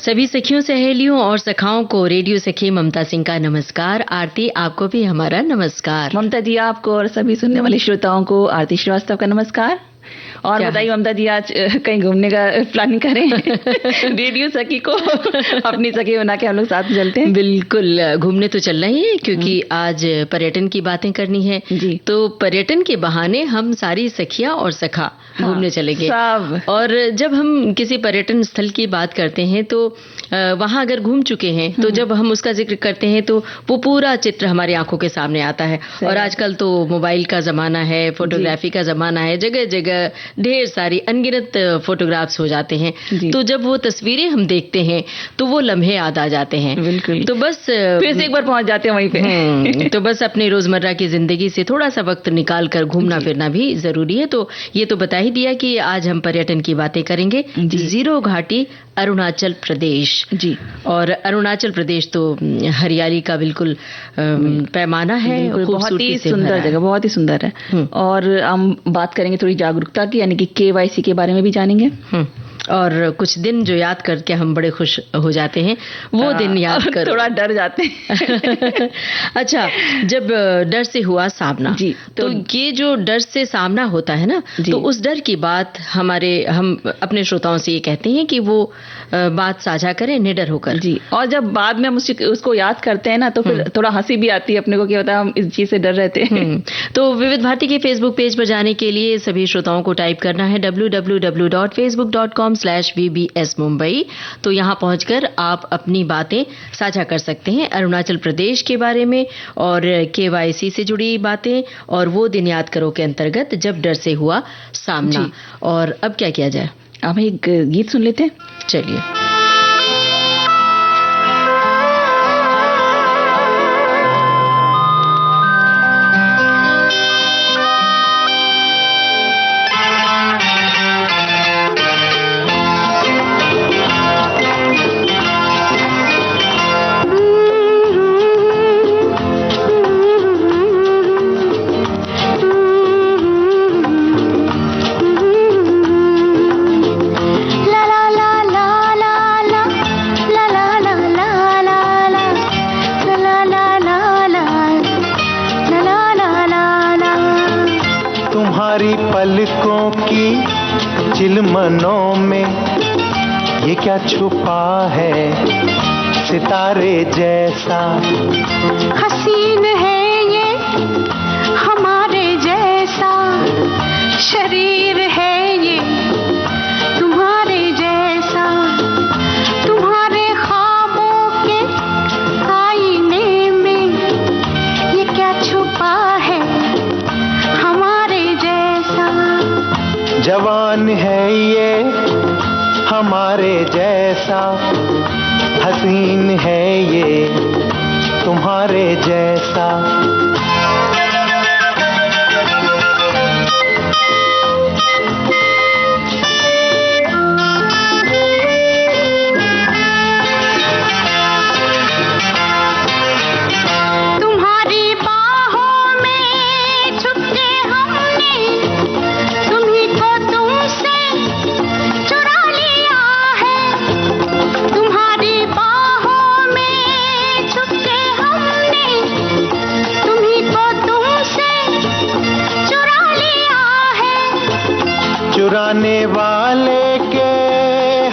सभी सखियों, सहेलियों और सखाओं को रेडियो सखी ममता सिंह का नमस्कार। आरती, आपको भी हमारा नमस्कार। ममता जी, आपको और सभी सुनने वाले श्रोताओं को आरती श्रीवास्तव का नमस्कार। और बताइए ममता जी, आज कहीं घूमने का प्लानिंग करें? रेडियो सखी को अपनी सखी बना के हम लोग साथ में चलते हैं। बिल्कुल, घूमने तो चलना ही है क्योंकि आज पर्यटन की बातें करनी है जी। तो पर्यटन के बहाने हम सारी सखियां और सखा घूमने चलेंगे सब। और जब हम किसी पर्यटन स्थल की बात करते हैं तो वहां अगर घूम चुके हैं तो जब हम उसका जिक्र करते हैं तो वो पूरा चित्र हमारी आंखों के सामने आता है। और आजकल तो मोबाइल का जमाना है, फोटोग्राफी का जमाना है, जगह जगह ढेर सारी अनगिनत फोटोग्राफ्स हो जाते हैं। तो जब वो तस्वीरें हम देखते हैं तो वो लम्हे याद आ जाते हैं। बिल्कुल। तो बस फिर से एक बार पहुंच जाते हैं वहीं पे। तो बस अपने रोजमर्रा की जिंदगी से थोड़ा सा वक्त निकाल कर घूमना फिरना भी जरूरी है। तो ये तो बता ही दिया कि आज हम पर्यटन की बातें करेंगे। जीरो घाटी, अरुणाचल प्रदेश जी। और अरुणाचल प्रदेश तो हरियाली का बिल्कुल पैमाना है, बहुत ही सुंदर जगह, बहुत ही सुंदर है। और हम बात करेंगे थोड़ी जागरूकता की, यानी कि KYC के बारे में भी जानेंगे। और कुछ दिन जो याद करके हम बड़े खुश हो जाते हैं वो दिन याद करो। थोड़ा डर जाते हैं। अच्छा, जब डर से हुआ सामना जी, तो ये जो डर से सामना होता है ना, तो उस डर की बात हम अपने श्रोताओं से ये कहते हैं कि वो बात साझा करें निडर होकर जी। और जब बाद में हम उसको याद करते हैं ना तो फिर थोड़ा हंसी भी आती है अपने को, क्या होता है हम इस चीज से डर रहते हैं। तो विविध भारती के फेसबुक पेज पर जाने के लिए सभी श्रोताओं को टाइप करना है www.facebook.com/VBS Mumbai। तो यहाँ पहुंचकर आप अपनी बातें साझा कर सकते हैं अरुणाचल प्रदेश के बारे में और KYC से जुड़ी बातें और वो दिन याद करो के अंतर्गत जब डर से हुआ सामना। और अब क्या किया जाए, हम एक गीत सुन लेते हैं। चलिए। पलकों की चिलमनों में ये क्या छुपा है सितारे जैसा, हसीन है ये हमारे जैसा, शरीर है ये तुम्हारे जैसा, तुम्हारे ख्वाबों के आईने में ये क्या छुपा है हमारे जैसा, जवान है ये हमारे जैसा, हसीन है ये तुम्हारे जैसा। चुराने वाले के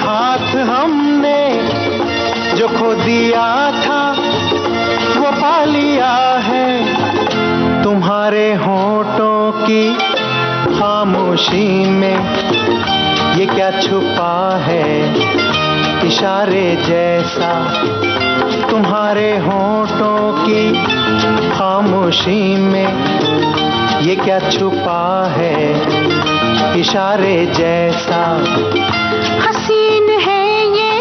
हाथ हमने जो खो दिया था वो पा लिया है, तुम्हारे होठों की खामोशी में ये क्या छुपा है इशारे जैसा, तुम्हारे होठों की खामोशी में ये क्या छुपा है इशारे जैसा, हसीन है ये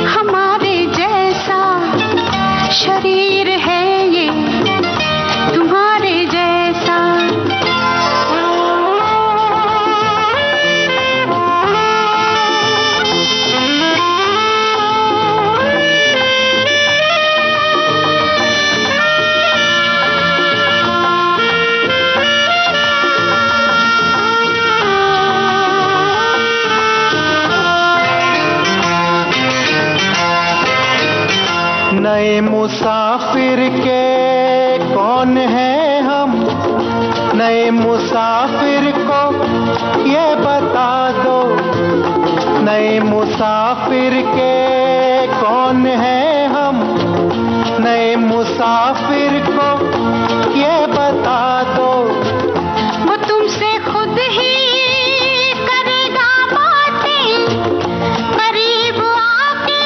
हमारे जैसा, शरीर है ये तुम्हारे जैसा। नए मुसाफिर के कौन हैं हम, नए मुसाफिर को ये बता दो, नए मुसाफिर के कौन हैं हम, नए मुसाफिर को ये बता दो। वो तुमसे खुद ही करेगा बातें, करीब आके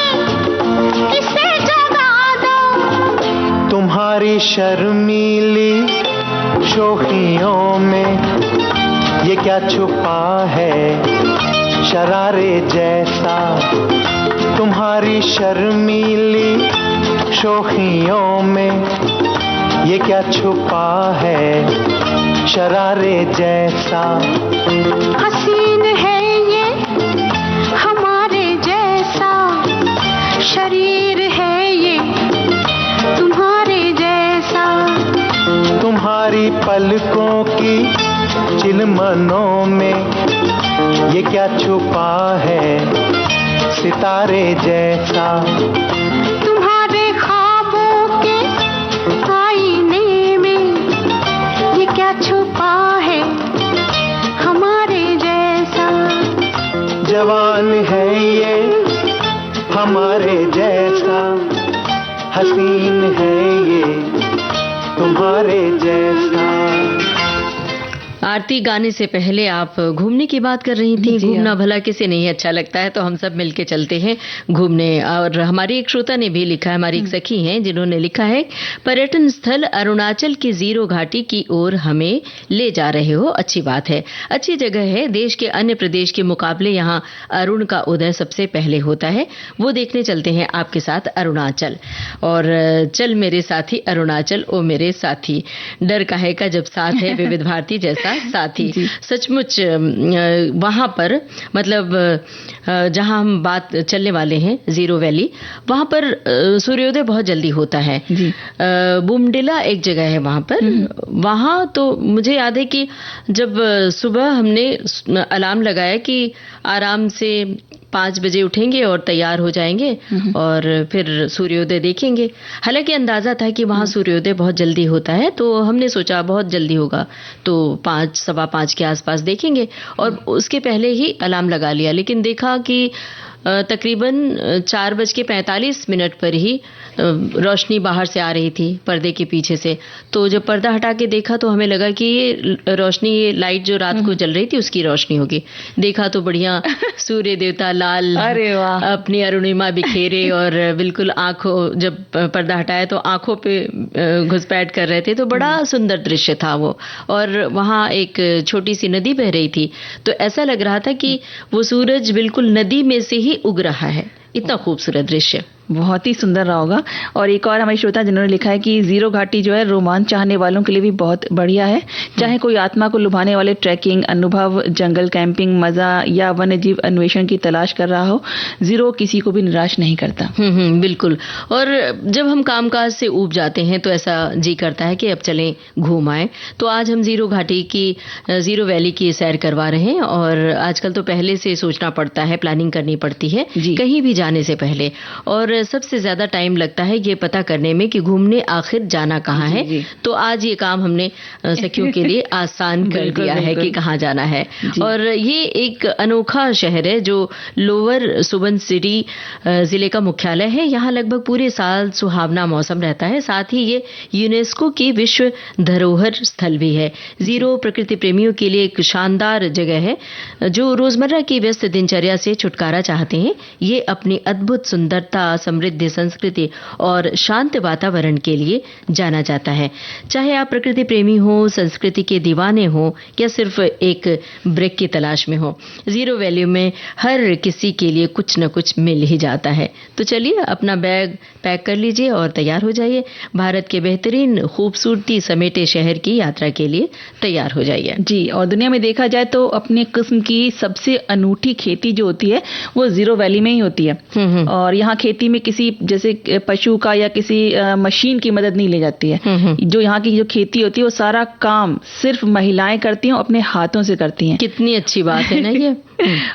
इसे जगा दो। तुम्हारी शर्मीली शोखियों में ये क्या छुपा है शरारे जैसा, तुम्हारी शर्मीली शोखियों में ये क्या छुपा है शरारे जैसा। हसीन है ये हमारे जैसा, शरीर है ये तुम्हारे जैसा। तुम्हारी पलकों की चिलमनों में ये क्या छुपा है सितारे जैसा। तुम्हारे ख्वाबों के आईने में ये क्या छुपा है हमारे जैसा। जवान है ये हमारे जैसा, हसीन है ये तुम्हारे जैसा। आरती, गाने से पहले आप घूमने की बात कर रही थी। घूमना भला किसे नहीं अच्छा लगता है, तो हम सब मिलके चलते हैं घूमने। और हमारी एक श्रोता ने भी लिखा है, हमारी एक सखी हैं जिन्होंने लिखा है, पर्यटन स्थल अरुणाचल की जीरो घाटी की ओर हमें ले जा रहे हो, अच्छी बात है, अच्छी जगह है। देश के अन्य प्रदेश के मुकाबले यहाँ अरुण का उदय सबसे पहले होता है, वो देखने चलते हैं आपके साथ अरुणाचल। और चल मेरे साथी अरुणाचल ओ मेरे साथी, डर काहे का जब साथ है विविध भारती जैसा साथी। सचमुच वहां पर मतलब जहां हम बात चलने वाले हैं जीरो वैली, वहां पर सूर्योदय बहुत जल्दी होता है। बुमडिला एक जगह है वहां पर, वहां तो मुझे याद है कि जब सुबह हमने अलार्म लगाया कि आराम से 5 बजे उठेंगे और तैयार हो जाएंगे और फिर सूर्योदय देखेंगे। हालांकि अंदाजा था कि वहां सूर्योदय बहुत जल्दी होता है, तो हमने सोचा बहुत जल्दी होगा तो 5, सवा 5 के आसपास देखेंगे और उसके पहले ही अलार्म लगा लिया। लेकिन देखा कि तकरीबन 4:45 पर ही रोशनी बाहर से आ रही थी पर्दे के पीछे से। तो जब पर्दा हटा के देखा तो हमें लगा कि ये रोशनी, ये लाइट जो रात को जल रही थी उसकी रोशनी होगी। देखा तो बढ़िया सूर्य देवता लाल अपनी अरुणिमा बिखेरे और बिल्कुल आंखों, जब पर्दा हटाया तो आंखों पे घुसपैठ कर रहे थे, तो बड़ा सुंदर दृश्य था वो। और वहाँ एक छोटी सी नदी बह रही थी, तो ऐसा लग रहा था कि वो सूरज बिल्कुल नदी में से ही उग रहा है। इतना खूबसूरत दृश्य, बहुत ही सुंदर रहा होगा। और एक और हमारी श्रोता जिन्होंने लिखा है कि जीरो घाटी जो है रोमांच चाहने वालों के लिए भी बहुत बढ़िया है, चाहे कोई आत्मा को लुभाने वाले ट्रैकिंग अनुभव, जंगल कैंपिंग मजा या वन्य जीव अन्वेषण की तलाश कर रहा हो, जीरो किसी को भी निराश नहीं करता। बिल्कुल। और जब हम कामकाज से ऊब जाते हैं तो ऐसा जी करता है कि अब चलें घूम आए। तो आज हम जीरो घाटी की, जीरो वैली की सैर करवा रहे हैं। और आजकल तो पहले से सोचना पड़ता है, प्लानिंग करनी पड़ती है कहीं भी जाने से पहले। और सबसे ज्यादा टाइम लगता है ये पता करने में कि घूमने आखिर जाना कहाँ है। तो आज ये काम हमने सखियों के लिए आसान कर दिया है कि कहाँ जाना है। और ये एक अनोखा शहर है जो लोअर सुबनसिरी जिले का मुख्यालय है। यहाँ लगभग पूरे साल सुहावना मौसम रहता है। साथ ही ये यूनेस्को की विश्व धरोहर स्थल भी है। जीरो प्रकृति प्रेमियों के लिए एक शानदार जगह है जो रोजमर्रा की व्यस्त दिनचर्या से छुटकारा चाहते हैं। ये अपनी अद्भुत सुंदरता, समृद्ध संस्कृति और शांत वातावरण के लिए जाना जाता है। चाहे आप प्रकृति प्रेमी हो, संस्कृति के दीवाने हो या सिर्फ एक ब्रेक की तलाश में हो, जीरो वैली में हर किसी के लिए कुछ न कुछ मिल ही जाता है। तो चलिए अपना बैग पैक कर लीजिए और तैयार हो जाइए। भारत के बेहतरीन खूबसूरती समेटे शहर की यात्रा के लिए तैयार हो जाइए। जी, और दुनिया में देखा जाए तो अपने किस्म की सबसे अनूठी खेती जो होती है वो जीरो वैली में ही होती है। और यहाँ खेती में किसी जैसे पशु का या किसी मशीन की मदद नहीं ली जाती है। जो यहाँ की जो खेती होती है वो सारा काम सिर्फ महिलाएं करती हैं, अपने हाथों से करती हैं। कितनी अच्छी बात है ना ये।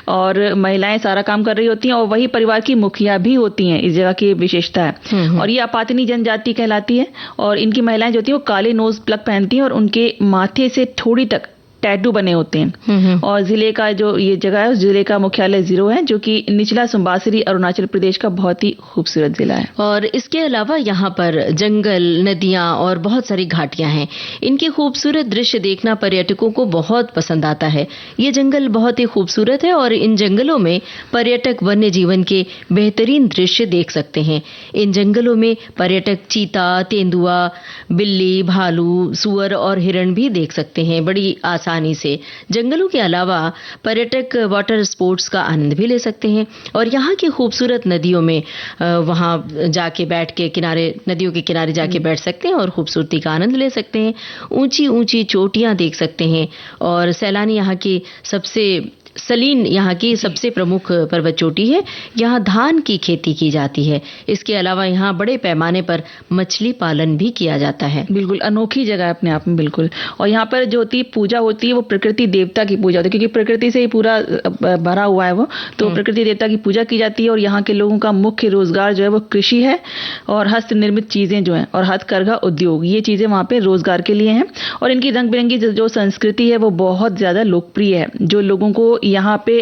और महिलाएं सारा काम कर रही होती हैं और वही परिवार की मुखिया भी होती हैं। इस जगह की विशेषता है। और ये अपातनी जनजाति कहलाती है। और इनकी महिलाएं जो होती हैं वो काले नोज प्लग पहनती हैं और उनके माथे से ठोड़ी तक टैटू बने होते हैं। और जिले का जो ये जगह है, उस जिले का मुख्यालय जीरो है, जो कि निचला सुंबासिरी अरुणाचल प्रदेश का बहुत ही खूबसूरत जिला है। और इसके अलावा यहाँ पर जंगल, नदियां और बहुत सारी घाटियां हैं। इनके खूबसूरत दृश्य देखना पर्यटकों को बहुत पसंद आता है। ये जंगल बहुत ही खूबसूरत है और इन जंगलों में पर्यटक वन्य जीवन के बेहतरीन दृश्य देख सकते हैं। इन जंगलों में पर्यटक चीता, तेंदुआ, बिल्ली, भालू, सुअर और हिरण भी देख सकते हैं बड़ी आसानी से। जंगलों के अलावा पर्यटक वाटर स्पोर्ट्स का आनंद भी ले सकते हैं और यहाँ की खूबसूरत नदियों में वहां जाके बैठ के नदियों के किनारे जाके बैठ सकते हैं और खूबसूरती का आनंद ले सकते हैं। ऊंची ऊंची चोटियां देख सकते हैं और सैलानी यहाँ की सलीन यहाँ की सबसे प्रमुख पर्वत चोटी है। यहाँ धान की खेती की जाती है। इसके अलावा यहाँ बड़े पैमाने पर मछली पालन भी किया जाता है। बिल्कुल अनोखी जगह है अपने आप में, बिल्कुल। और यहाँ पर जो पूजा होती है वो प्रकृति देवता की पूजा होती है, क्योंकि प्रकृति से ही पूरा भरा हुआ है वो, तो प्रकृति देवता की पूजा की जाती है। और यहाँ के लोगों का मुख्य रोजगार जो है वो कृषि है और हस्त निर्मित चीजें जो है और हथकरघा उद्योग, ये चीजें वहाँ पे रोजगार के लिए हैं। और इनकी रंग बिरंगी जो संस्कृति है वो बहुत ज्यादा लोकप्रिय है, जो लोगों को यहाँ पे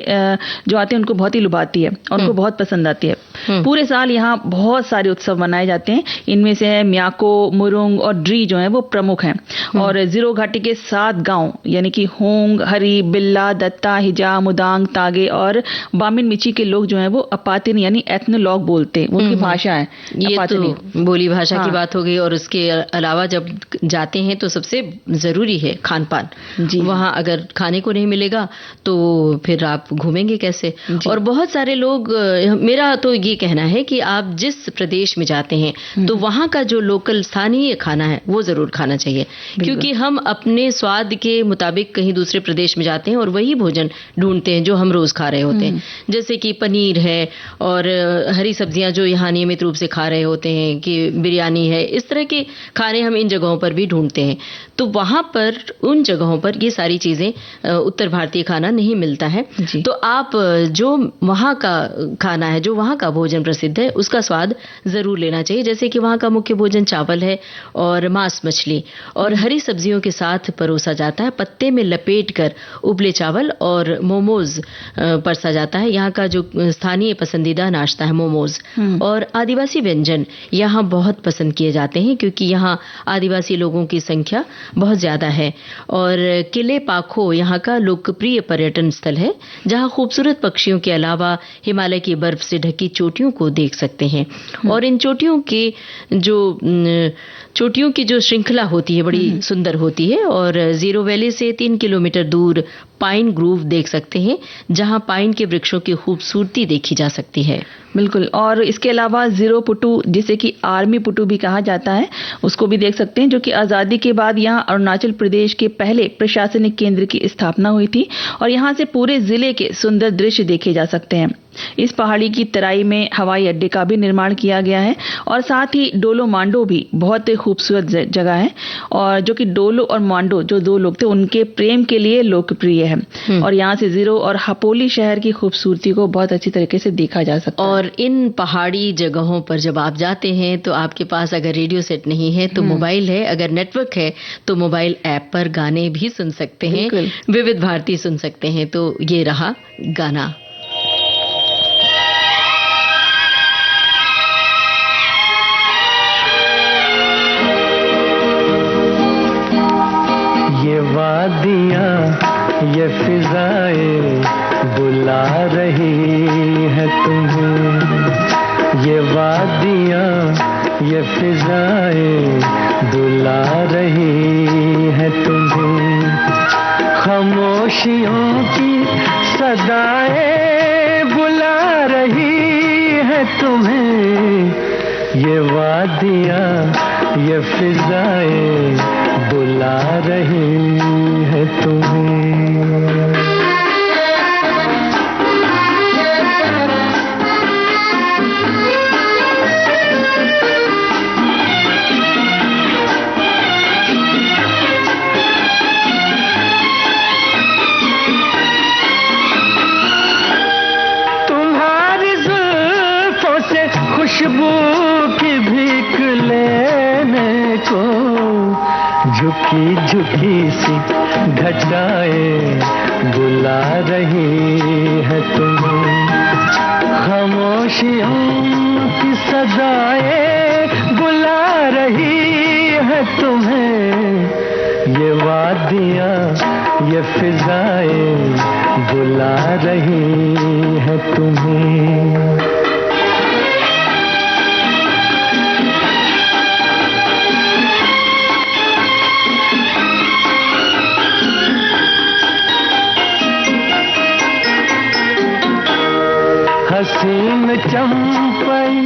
जो आते हैं उनको बहुत ही लुभाती है और उनको बहुत पसंद आती है। पूरे साल यहाँ बहुत सारे उत्सव मनाए जाते हैं। इनमें से म्याको, मुरुंग और ड्री जो है वो प्रमुख हैं। और जीरो घाटी के 7 गांव यानी कि होंग, हरी, बिल्ला, दत्ता, हिजा, मुदांग, तागे और बामिन मिची के लोग जो हैं वो अपातिनी यानी एथनोलॉग बोलते हैं। उनकी भाषा है ये तो बोली भाषा की बात हो गई। और उसके अलावा जब जाते हैं तो सबसे जरूरी है खान पान। वहाँ अगर खाने को नहीं मिलेगा तो फिर आप घूमेंगे कैसे। और बहुत सारे लोग, मेरा तो ये कहना है कि आप जिस प्रदेश में जाते हैं तो वहाँ का जो लोकल स्थानीय खाना है वो जरूर खाना चाहिए, क्योंकि हम अपने स्वाद के मुताबिक कहीं दूसरे प्रदेश में जाते हैं और वही भोजन ढूंढते हैं जो हम रोज खा रहे होते हैं। जैसे कि पनीर है और हरी सब्जियां जो यहाँ नियमित रूप से खा रहे होते हैं, कि बिरयानी है, इस तरह के खाने हम इन जगहों पर भी ढूंढते हैं। तो वहाँ पर उन जगहों पर ये सारी चीजें उत्तर भारतीय खाना नहीं मिलता है। तो आप जो वहाँ का खाना है, जो वहाँ का भोजन प्रसिद्ध है, उसका स्वाद जरूर लेना चाहिए। जैसे कि वहाँ का मुख्य भोजन चावल है और मांस मछली और हरी सब्जियों के साथ परोसा जाता है। पत्ते में लपेट कर उबले चावल और मोमोज परसा जाता है। यहाँ का जो स्थानीय पसंदीदा नाश्ता है मोमोज। और आदिवासी व्यंजन यहाँ बहुत पसंद किए जाते हैं, क्योंकि यहाँ आदिवासी लोगों की संख्या बहुत ज्यादा है। और किले पाखो यहाँ का लोकप्रिय पर्यटन स्थल है, जहाँ खूबसूरत पक्षियों के अलावा हिमालय की बर्फ से ढकी चोटियों को देख सकते हैं। और इन चोटियों की जो श्रृंखला होती है बड़ी सुंदर होती है। और जीरो वैली से 3 किलोमीटर दूर पाइन ग्रूव देख सकते हैं, जहां पाइन के वृक्षों की खूबसूरती देखी जा सकती है। बिल्कुल। और इसके अलावा जीरो पुटू, जिसे कि आर्मी पुटू भी कहा जाता है, उसको भी देख सकते हैं, जो कि आज़ादी के बाद यहाँ अरुणाचल प्रदेश के पहले प्रशासनिक केंद्र की स्थापना हुई थी। और यहाँ से पूरे जिले के सुंदर दृश्य देखे जा सकते हैं। इस पहाड़ी की तराई में हवाई अड्डे का भी निर्माण किया गया है। और साथ ही डोलो मांडो भी बहुत खूबसूरत जगह है, और जो कि डोलो और मांडो जो 2 लोग थे उनके प्रेम के लिए लोकप्रिय है। और यहाँ से जीरो और हपोली शहर की खूबसूरती को बहुत अच्छी तरीके से देखा जा सकता है। और इन पहाड़ी जगहों पर जब आप जाते हैं तो आपके पास अगर रेडियो सेट नहीं है तो मोबाइल है, अगर नेटवर्क है तो मोबाइल ऐप पर गाने भी सुन सकते हैं, विविध भारती सुन सकते हैं। तो ये रहा गाना। ये वादियाँ, ये फिजाएं बुला रही है तुम्हें। ये वादियाँ, ये फिजाएं बुला रही है तुम्हें। खामोशियों की सदाएं बुला रही है तुम्हें। ये वादियाँ, ये फिजाएं बुला रही है तुम्हें। झुकी झुकी सी घटाएं बुला रही है तुम्हें, खामोशियों की सदाएं बुला रही है तुम्हें, ये वादियाँ ये फिजाएं बुला रही है तुम्हें। हसीन चंपई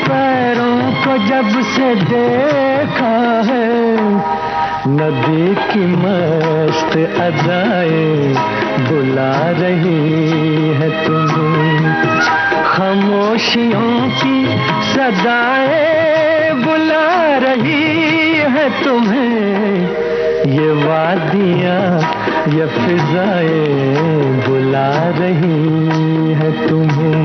पैरों को जब से देखा है, नदी की मस्त अदाएं बुला रही है तुम्हें, खामोशियों की सदाएं बुला रही है तुम्हें, ये वादियाँ ये फिजाएं बुला रही है तुम्हें।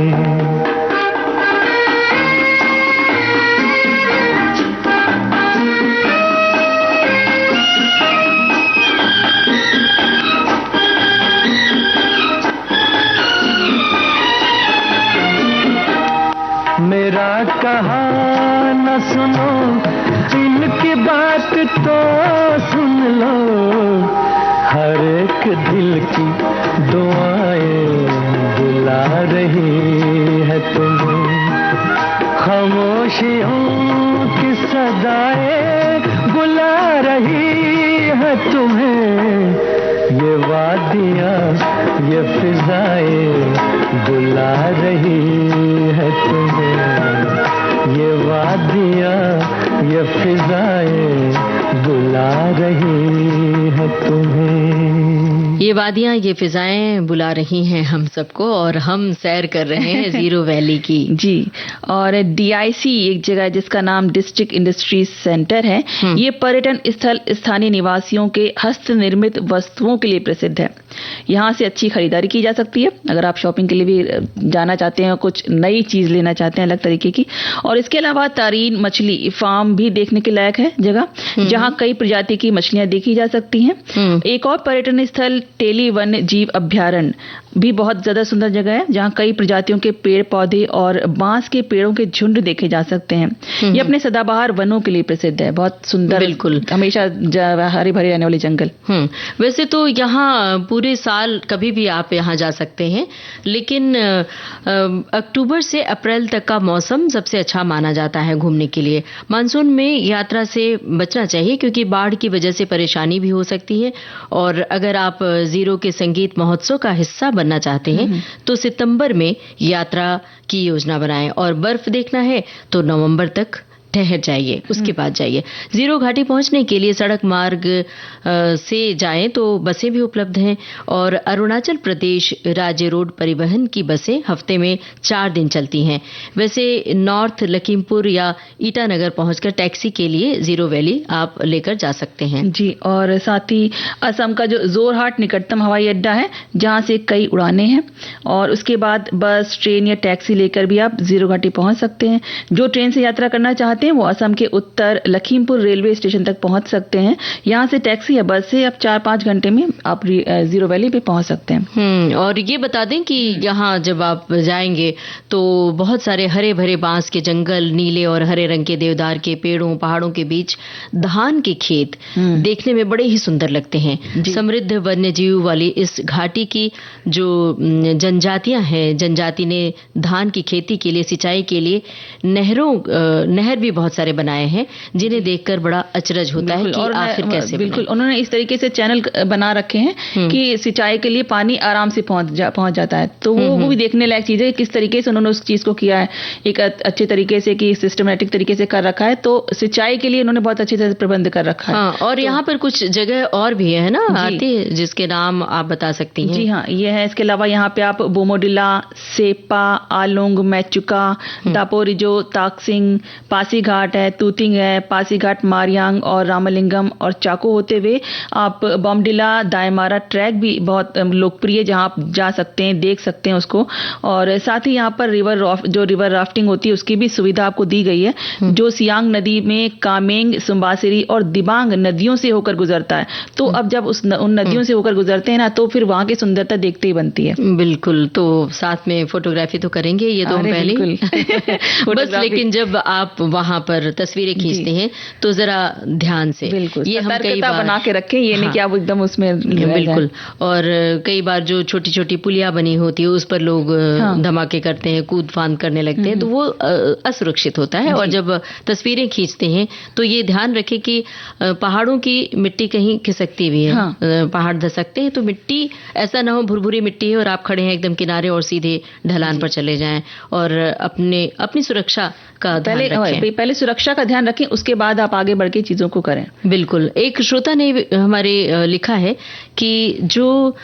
मेरा कहा न सुनो, इनकी बात तो सुन लो, हर एक दिल की दुआएं बुला रही है तुम्हें, खामोशियों की सदाएं बुला रही है तुम्हें, ये वादियाँ ये फिजाएं बुला रही है तुम्हें, ये वादियाँ ये फिजाएं बुला रही है तुम्हें। ये वादियाँ ये फिजाएं बुला रही हैं हम सबको, और हम सैर कर रहे हैं जीरो वैली की। जी, और DIC एक जगह जिसका नाम डिस्ट्रिक्ट इंडस्ट्रीज सेंटर है, ये पर्यटन स्थल स्थानीय निवासियों के हस्त निर्मित वस्तुओं के लिए प्रसिद्ध है। यहाँ से अच्छी खरीदारी की जा सकती है अगर आप शॉपिंग के लिए भी जाना चाहते हैं, कुछ नई चीज लेना चाहते हैं अलग तरीके की। और इसके अलावा तारीन मछली फार्म भी देखने के लायक है जगह, जहाँ कई प्रजाति की मछलियां देखी जा सकती हैं। एक और पर्यटन स्थल टेली वन्य जीव अभ्यारण्य भी बहुत ज्यादा सुंदर जगह है, जहाँ कई प्रजातियों के पेड़ पौधे और बांस के पेड़ों के झुंड देखे जा सकते हैं। ये अपने सदाबहार वनों के लिए प्रसिद्ध है, बहुत सुंदर, बिल्कुल हमेशा हरे भरे रहने वाले जंगल। वैसे तो यहाँ पूरे साल कभी भी आप यहाँ जा सकते हैं, लेकिन अक्टूबर से अप्रैल तक का मौसम सबसे अच्छा माना जाता है घूमने के लिए। मानसून में यात्रा से बचना चाहिए क्योंकि बाढ़ की वजह से परेशानी भी हो सकती है, और अगर आप जीरो के संगीत महोत्सव का हिस्सा बनना चाहते हैं तो सितंबर में यात्रा की योजना बनाएं, और बर्फ देखना है तो नवंबर तक ठहर जाइए, उसके बाद जाइए। जीरो घाटी पहुंचने के लिए सड़क मार्ग से जाएं तो बसें भी उपलब्ध हैं, और अरुणाचल प्रदेश राज्य रोड परिवहन की बसें हफ्ते में 4 दिन चलती हैं। वैसे नॉर्थ लखीमपुर या ईटानगर पहुंचकर टैक्सी के लिए जीरो वैली आप लेकर जा सकते हैं। जी, और साथ ही असम का जो जोरहाट निकटतम हवाई अड्डा है, जहां से कई उड़ानें हैं, और उसके बाद बस ट्रेन या टैक्सी लेकर भी आप जीरो घाटी पहुंच सकते हैं। जो ट्रेन से यात्रा करना चाहते हैं वो असम के उत्तर लखीमपुर रेलवे स्टेशन तक पहुंच सकते हैं। यहाँ से टैक्सी या बस से आप 4-5 घंटे में आप जीरो वैली पे पहुंच सकते हैं। और ये बता दें कि यहाँ जब आप जाएंगे तो बहुत सारे हरे भरे बांस के जंगल, नीले और हरे रंग के देवदार के पेड़ों, पहाड़ों के बीच धान के खेत देखने में बड़े ही सुंदर लगते हैं। समृद्ध वन्य जीव वाली इस घाटी की जो जनजातियां हैं, जनजाति ने धान की खेती के लिए, सिंचाई के लिए नहर भी बहुत सारे बनाए हैं, जिन्हें देखकर बड़ा अचरज होता है कि आखिर कैसे। बिल्कुल, उन्होंने इस तरीके से चैनल बना रखे हैं कि सिंचाई के लिए पानी आराम से पहुंच जाता है, तो वो भी देखने लायक चीज है। किस तरीके से उन्होंने उस चीज को किया है, एक अच्छे तरीके से कि सिस्टमैटिक तरीके से कर रखा है, तो सिंचाई के लिए उन्होंने बहुत अच्छे से प्रबंध कर रखा है। और यहाँ पर कुछ जगह और भी है ना आरती, जिसके नाम आप बता सकती हैं? जी हाँ, ये है। इसके अलावा यहाँ पे आप बोमोडिला, सेपा, आलोंग, मैचुका, दापोरिजो, ताकसिंग, पासी पासीघाट है, तूतिंग है, पासीघाट मारियांग और रामलिंगम और चाको होते हुए आप बॉमडिला दायमारा ट्रैक भी बहुत लोकप्रिय, जहां आप जा सकते हैं, देख सकते हैं उसको। और साथ ही यहाँ पर रिवर राफ्टिंग होती है उसकी भी सुविधा आपको दी गई है, जो सियांग नदी में कामेंग, सुम्बासिरी और दिबांग नदियों से होकर गुजरता है। तो अब जब उन नदियों से होकर गुजरते हैं ना, तो फिर वहां की सुंदरता देखते ही बनती है। बिल्कुल। तो साथ में फोटोग्राफी तो करेंगे, ये तो हम पहले बस, लेकिन जब आप वहां पर तस्वीरें खींचते हैं तो जरा ध्यान से, बिल्कुल ये हम कई बार बना के रखें, ये नहीं कि आप एकदम उसमें बिल्कुल। और कई बार जो छोटी छोटी पुलिया बनी होती है उस पर लोग धमाके करते हैं, कूद फांद करने लगते हैं, तो वो असुरक्षित होता है। और जब तस्वीरें खींचते हैं तो ये ध्यान रखें कि पहाड़ों की मिट्टी कहीं खिसकती भी है, पहाड़ धसकते हैं, तो मिट्टी ऐसा ना हो भुरभुरी मिट्टी है और आप खड़े हैं एकदम किनारे और सीधे ढलान पर चले जाएं। और अपनी सुरक्षा का पहले सुरक्षा का ध्यान रखें, उसके बाद आप आगे बढ़ के चीजों को करें। बिल्कुल। एक श्रोता ने हमारे लिखा है कि जो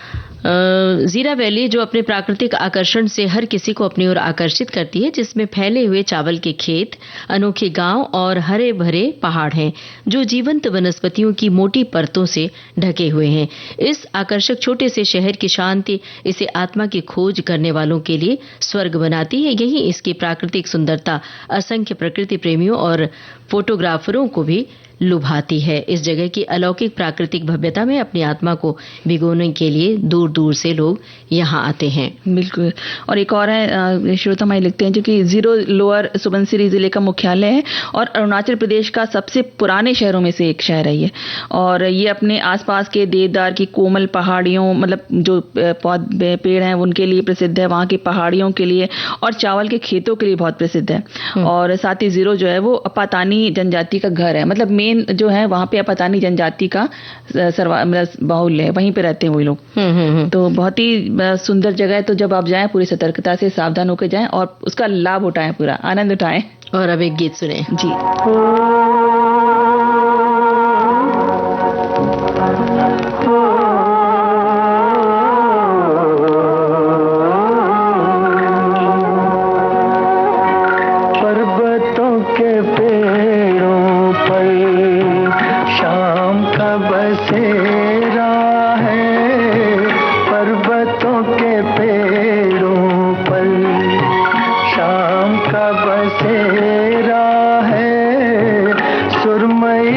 जीरा वैली जो अपने प्राकृतिक आकर्षण से हर किसी को अपनी ओर आकर्षित करती है, जिसमें फैले हुए चावल के खेत, अनोखे गांव और हरे भरे पहाड़ हैं जो जीवंत वनस्पतियों की मोटी परतों से ढके हुए हैं। इस आकर्षक छोटे से शहर की शांति इसे आत्मा की खोज करने वालों के लिए स्वर्ग बनाती है। यही इसकी प्राकृतिक सुंदरता असंख्य प्रकृति प्रेमियों और फोटोग्राफरों को भी लुभाती है। इस जगह की अलौकिक प्राकृतिक भव्यता में अपनी आत्मा को भिगोने के लिए दूर दूर से लोग यहाँ आते हैं। बिल्कुल। और एक और है, श्रोता माई लिखते हैं, जो कि जीरो लोअर सुबनसिरी जिले का मुख्यालय है और अरुणाचल प्रदेश का सबसे पुराने शहरों में से एक शहर है ये। और ये अपने आसपास के देवदार की कोमल पहाड़ियों, मतलब जो पेड़ हैं उनके लिए प्रसिद्ध है, वहाँ की पहाड़ियों के लिए और चावल के खेतों के लिए बहुत प्रसिद्ध है। और साथ ही जीरो जो है वो अपातानी जनजाति का घर है, मतलब मेन जो है वहाँ पे अपातानी जनजाति का बाहुल्य है, वहीं पे रहते हैं वही लोग। तो बहुत ही सुंदर जगह है। तो जब आप जाएं पूरी सतर्कता से सावधान होकर जाएं और उसका लाभ उठाएं, पूरा आनंद उठाएं। और अब एक गीत सुने जी। पर्वतों के पेड़ों पर शाम का बसेरा है, पर्वतों के पेड़ों पर शाम का बसेरा है, सुरमई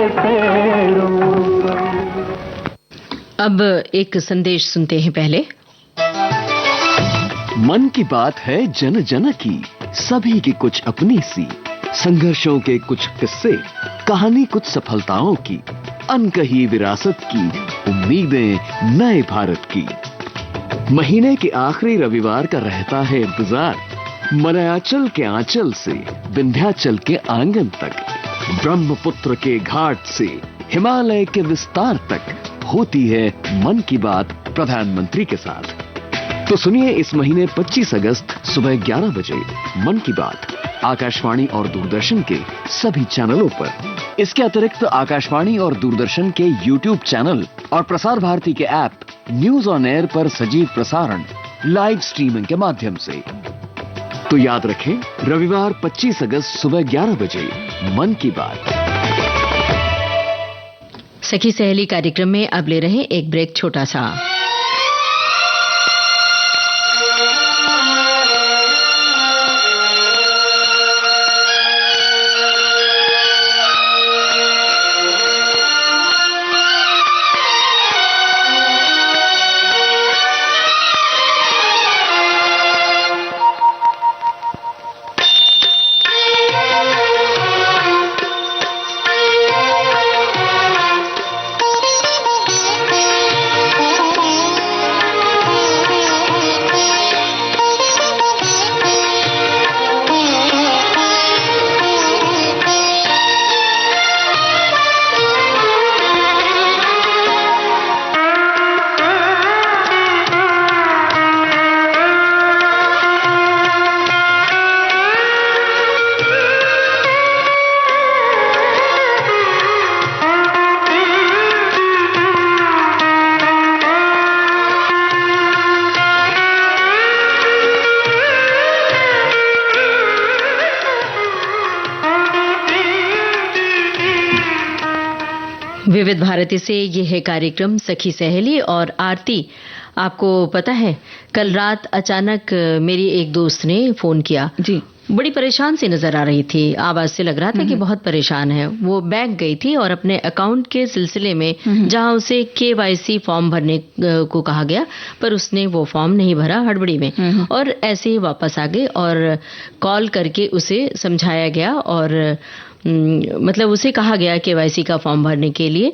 पेड़ों पर। अब एक संदेश सुनते हैं पहले। मन की बात है जन जन की, सभी की कुछ अपनी सी, संघर्षों के कुछ किस्से, कहानी कुछ सफलताओं की, अनकही विरासत की, उम्मीदें नए भारत की। महीने के आखिरी रविवार का रहता है इंतजार, मलयाचल के आंचल से विंध्याचल के आंगन तक, ब्रह्मपुत्र के घाट से हिमालय के विस्तार तक होती है मन की बात प्रधानमंत्री के साथ। तो सुनिए इस महीने 25 अगस्त सुबह 11 बजे मन की बात आकाशवाणी और दूरदर्शन के सभी चैनलों पर। इसके अतिरिक्त आकाशवाणी और दूरदर्शन के YouTube चैनल और प्रसार भारती के ऐप न्यूज ऑन एयर पर सजीव प्रसारण लाइव स्ट्रीमिंग के माध्यम से। तो याद रखें, रविवार 25 अगस्त सुबह 11 बजे मन की बात। सखी सहेली कार्यक्रम में अब ले रहे एक ब्रेक छोटा सा। विविध भारती से ये है कार्यक्रम सखी सहेली और आरती। आपको पता है, कल रात अचानक मेरी एक दोस्त ने फोन किया जी। बड़ी परेशान सी नजर आ रही थी, आवाज से लग रहा था कि बहुत परेशान है। वो बैंक गई थी और अपने अकाउंट के सिलसिले में जहां उसे KYC फॉर्म भरने को कहा गया, पर उसने वो फॉर्म नहीं भरा हड़बड़ी में और ऐसे ही वापस आ गई और कॉल करके उसे समझाया गया और मतलब उसे कहा गया KYC का फॉर्म भरने के लिए,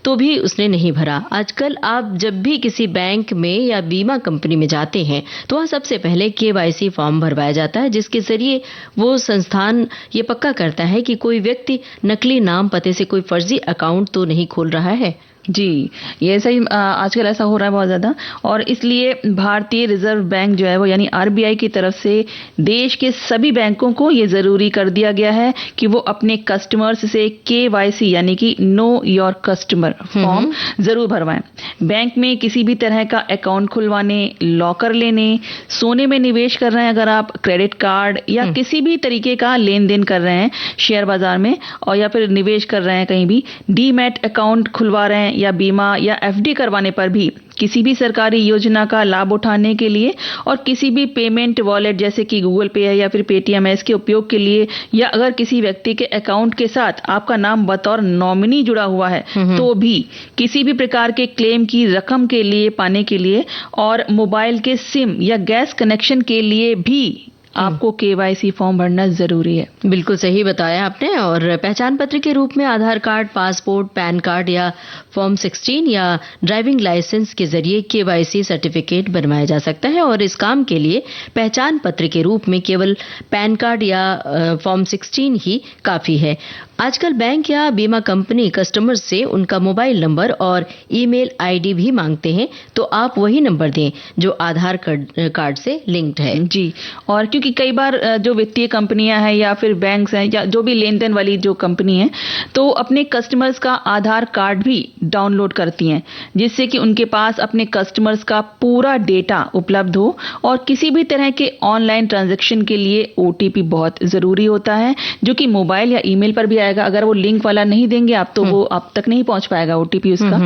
तो भी उसने नहीं भरा। आजकल आप जब भी किसी बैंक में या बीमा कंपनी में जाते हैं तो वहाँ सबसे पहले KYC फॉर्म भरवाया जाता है, जिसके जरिए वो संस्थान ये पक्का करता है कि कोई व्यक्ति नकली नाम पते से कोई फर्जी अकाउंट तो नहीं खोल रहा है। जी, ये ऐसा ही आजकल ऐसा हो रहा है बहुत ज़्यादा, और इसलिए भारतीय रिजर्व बैंक जो है वो यानी RBI की तरफ से देश के सभी बैंकों को ये ज़रूरी कर दिया गया है कि वो अपने कस्टमर्स से KYC यानी कि नो योर कस्टमर फॉर्म ज़रूर भरवाएं। बैंक में किसी भी तरह का अकाउंट खुलवाने, लॉकर लेने, सोने में निवेश कर रहे हैं अगर आप, क्रेडिट कार्ड या किसी भी तरीके का लेन देन कर रहे हैं शेयर बाजार में, और या फिर निवेश कर रहे हैं कहीं भी, डीमैट अकाउंट खुलवा रहे हैं या बीमा या FD करवाने पर भी, किसी भी सरकारी योजना का लाभ उठाने के लिए और किसी भी पेमेंट वॉलेट जैसे कि गूगल पे है या फिर पेटीएम है इसके उपयोग के लिए, या अगर किसी व्यक्ति के अकाउंट के साथ आपका नाम बतौर नॉमिनी जुड़ा हुआ है तो भी, किसी भी प्रकार के क्लेम की रकम के लिए पाने के लिए, और मोबाइल के सिम या गैस कनेक्शन के लिए भी आपको KYC फॉर्म भरना जरूरी है। बिल्कुल सही बताया आपने। और पहचान पत्र के रूप में आधार कार्ड, पासपोर्ट, पैन कार्ड या फॉर्म 16 या ड्राइविंग लाइसेंस के जरिए KYC सर्टिफिकेट बनवाया जा सकता है, और इस काम के लिए पहचान पत्र के रूप में केवल पैन कार्ड या फॉर्म 16 ही काफी है। आजकल बैंक या बीमा कंपनी कस्टमर्स से उनका मोबाइल नंबर और ईमेल ID भी मांगते हैं, तो आप वही नंबर दें जो आधार कार्ड से लिंक्ड है। जी, और क्योंकि कई बार जो वित्तीय कंपनियां हैं या फिर बैंक्स हैं या जो भी लेन देन वाली जो कंपनी है, तो अपने कस्टमर्स का आधार कार्ड भी डाउनलोड करती हैं, जिससे कि उनके पास अपने कस्टमर्स का पूरा डेटा उपलब्ध हो, और किसी भी तरह के ऑनलाइन ट्रांजैक्शन के लिए OTP बहुत जरूरी होता है, जो कि मोबाइल या ईमेल पर भी जाएगा। अगर वो लिंक वाला नहीं देंगे आप तो वो आप तक नहीं पहुंच पाएगा ओटीपी उसका।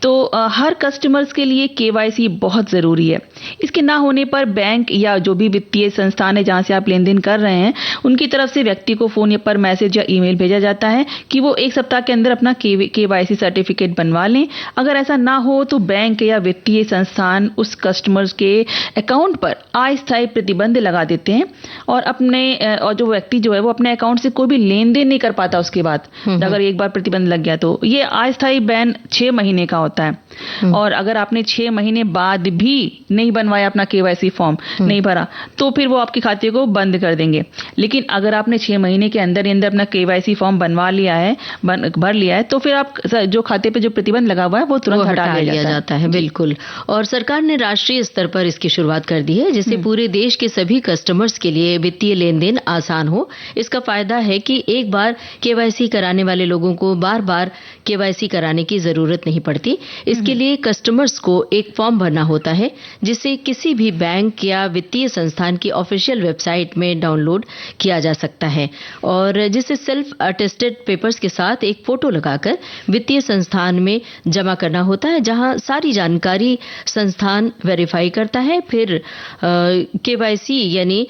तो हर कस्टमर्स के लिए केवाईसी बहुत जरूरी है। इसके ना होने पर बैंक या जो भी वित्तीय संस्थान है जहां से आप लेन देन कर रहे हैं उनकी तरफ से व्यक्ति को फोन पर मैसेज या ईमेल भेजा जाता है कि वो 1 सप्ताह के अंदर अपना केवाईसी सर्टिफिकेट बनवा लें। अगर ऐसा ना हो तो बैंक या वित्तीय संस्थान उस कस्टमर्स के अकाउंट पर अस्थायी प्रतिबंध लगा देते हैं और और जो व्यक्ति जो है वो अपने अकाउंट से कोई भी लेन देन नहीं कर पाता उसके बाद, अगर एक बार प्रतिबंध लग गया तो। ये अस्थायी बैन 6 महीने का होता है और अगर आपने 6 महीने बाद भी नहीं बनवाया अपना केवाईसी फॉर्म नहीं भरा तो फिर वो आपके खाते को बंद कर देंगे। लेकिन अगर आपने 6 महीने के अंदर अपना केवाईसी फॉर्म बनवा लिया है, भर लिया है, तो फिर आप जो खाते पे जो प्रतिबंध लगा हुआ है वो तुरंत हटा लिया जाता है। बिल्कुल। और सरकार ने राष्ट्रीय स्तर पर इसकी शुरुआत कर दी है जिससे पूरे देश के सभी कस्टमर्स के लिए वित्तीय लेन देन आसान हो। इसका फायदा है कि एक बार केवाईसी कराने वाले लोगों को बार बार केवाईसी कराने की जरूरत नहीं पड़ती। इसके लिए कस्टमर्स को एक फॉर्म भरना होता है जिसे किसी भी बैंक या वित्तीय संस्थान की ऑफिशियल वेबसाइट में डाउनलोड किया जा सकता है और जिसे सेल्फ अटेस्टेड पेपर्स के साथ एक फोटो लगाकर वित्तीय संस्थान में जमा करना होता है जहां सारी जानकारी संस्थान वेरीफाई करता है। फिर केवाईसी यानी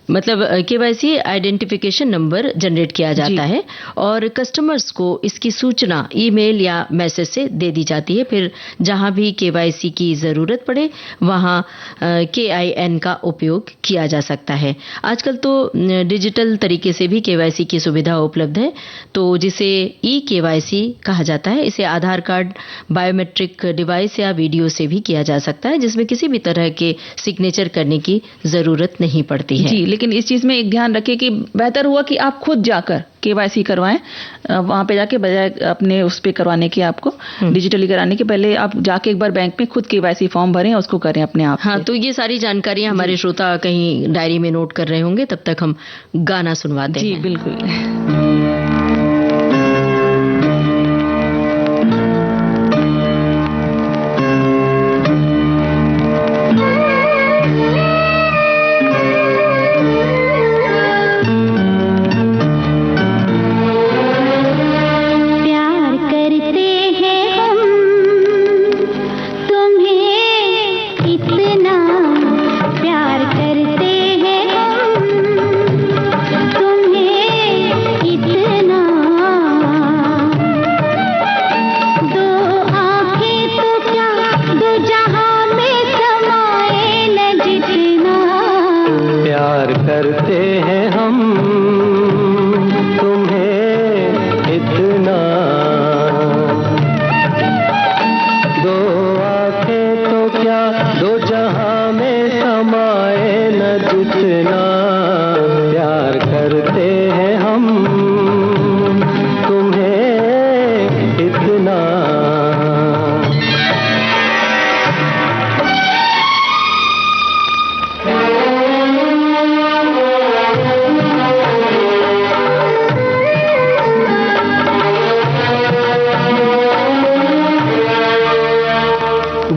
मतलब केवाईसी आइडेंटिफिकेशन नंबर जनरेट किया जाता है और कस्टमर्स को इसकी सूचना ईमेल या मैसेज से दे दी जाती है। फिर जहां भी केवाईसी की जरूरत पड़े वहां KIN का उपयोग किया जा सकता है। आजकल तो डिजिटल तरीके से भी केवाईसी की सुविधा उपलब्ध है तो जिसे केवाईसी कहा जाता है। इसे आधार कार्ड, बायोमेट्रिक डिवाइस या वीडियो से भी किया जा सकता है जिसमें किसी भी तरह के सिग्नेचर करने की जरूरत नहीं पड़ती है। लेकिन इस चीज में एक ध्यान रखें कि बेहतर हुआ कि आप खुद जाकर केवाईसी करवाएं। वहां पे जाके बजाय अपने उस पे करवाने के आपको डिजिटली कराने के पहले आप जाके एक बार बैंक में खुद केवाईसी फॉर्म भरें और उसको करें अपने आप। हाँ, तो ये सारी जानकारियां हमारे श्रोता कहीं डायरी में नोट कर रहे होंगे। तब तक हम गाना सुनवाते हैं। जी बिल्कुल।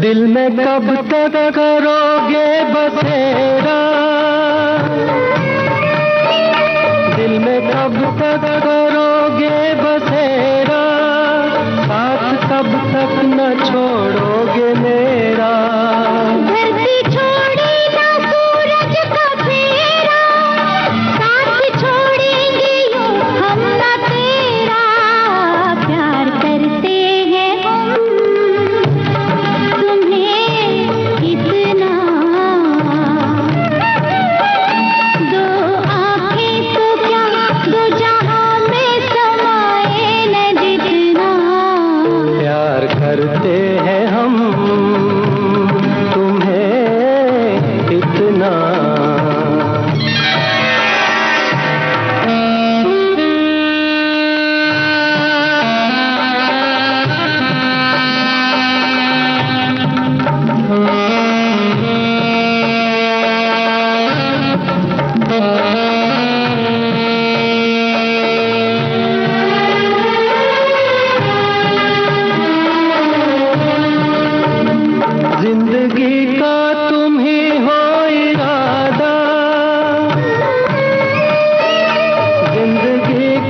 दिल में कब तक करोगे बसेरा, दिल में कब तक करोगे बसेरा, साथ कब तक न छोड़ोगे मेरा। धरती छोड़ी ना सूरज का फेरा, साथ छोड़ेंगे यूं हम ना तेरा। प्यार करते हैं हम करते हैं हम तुम्हें इतना।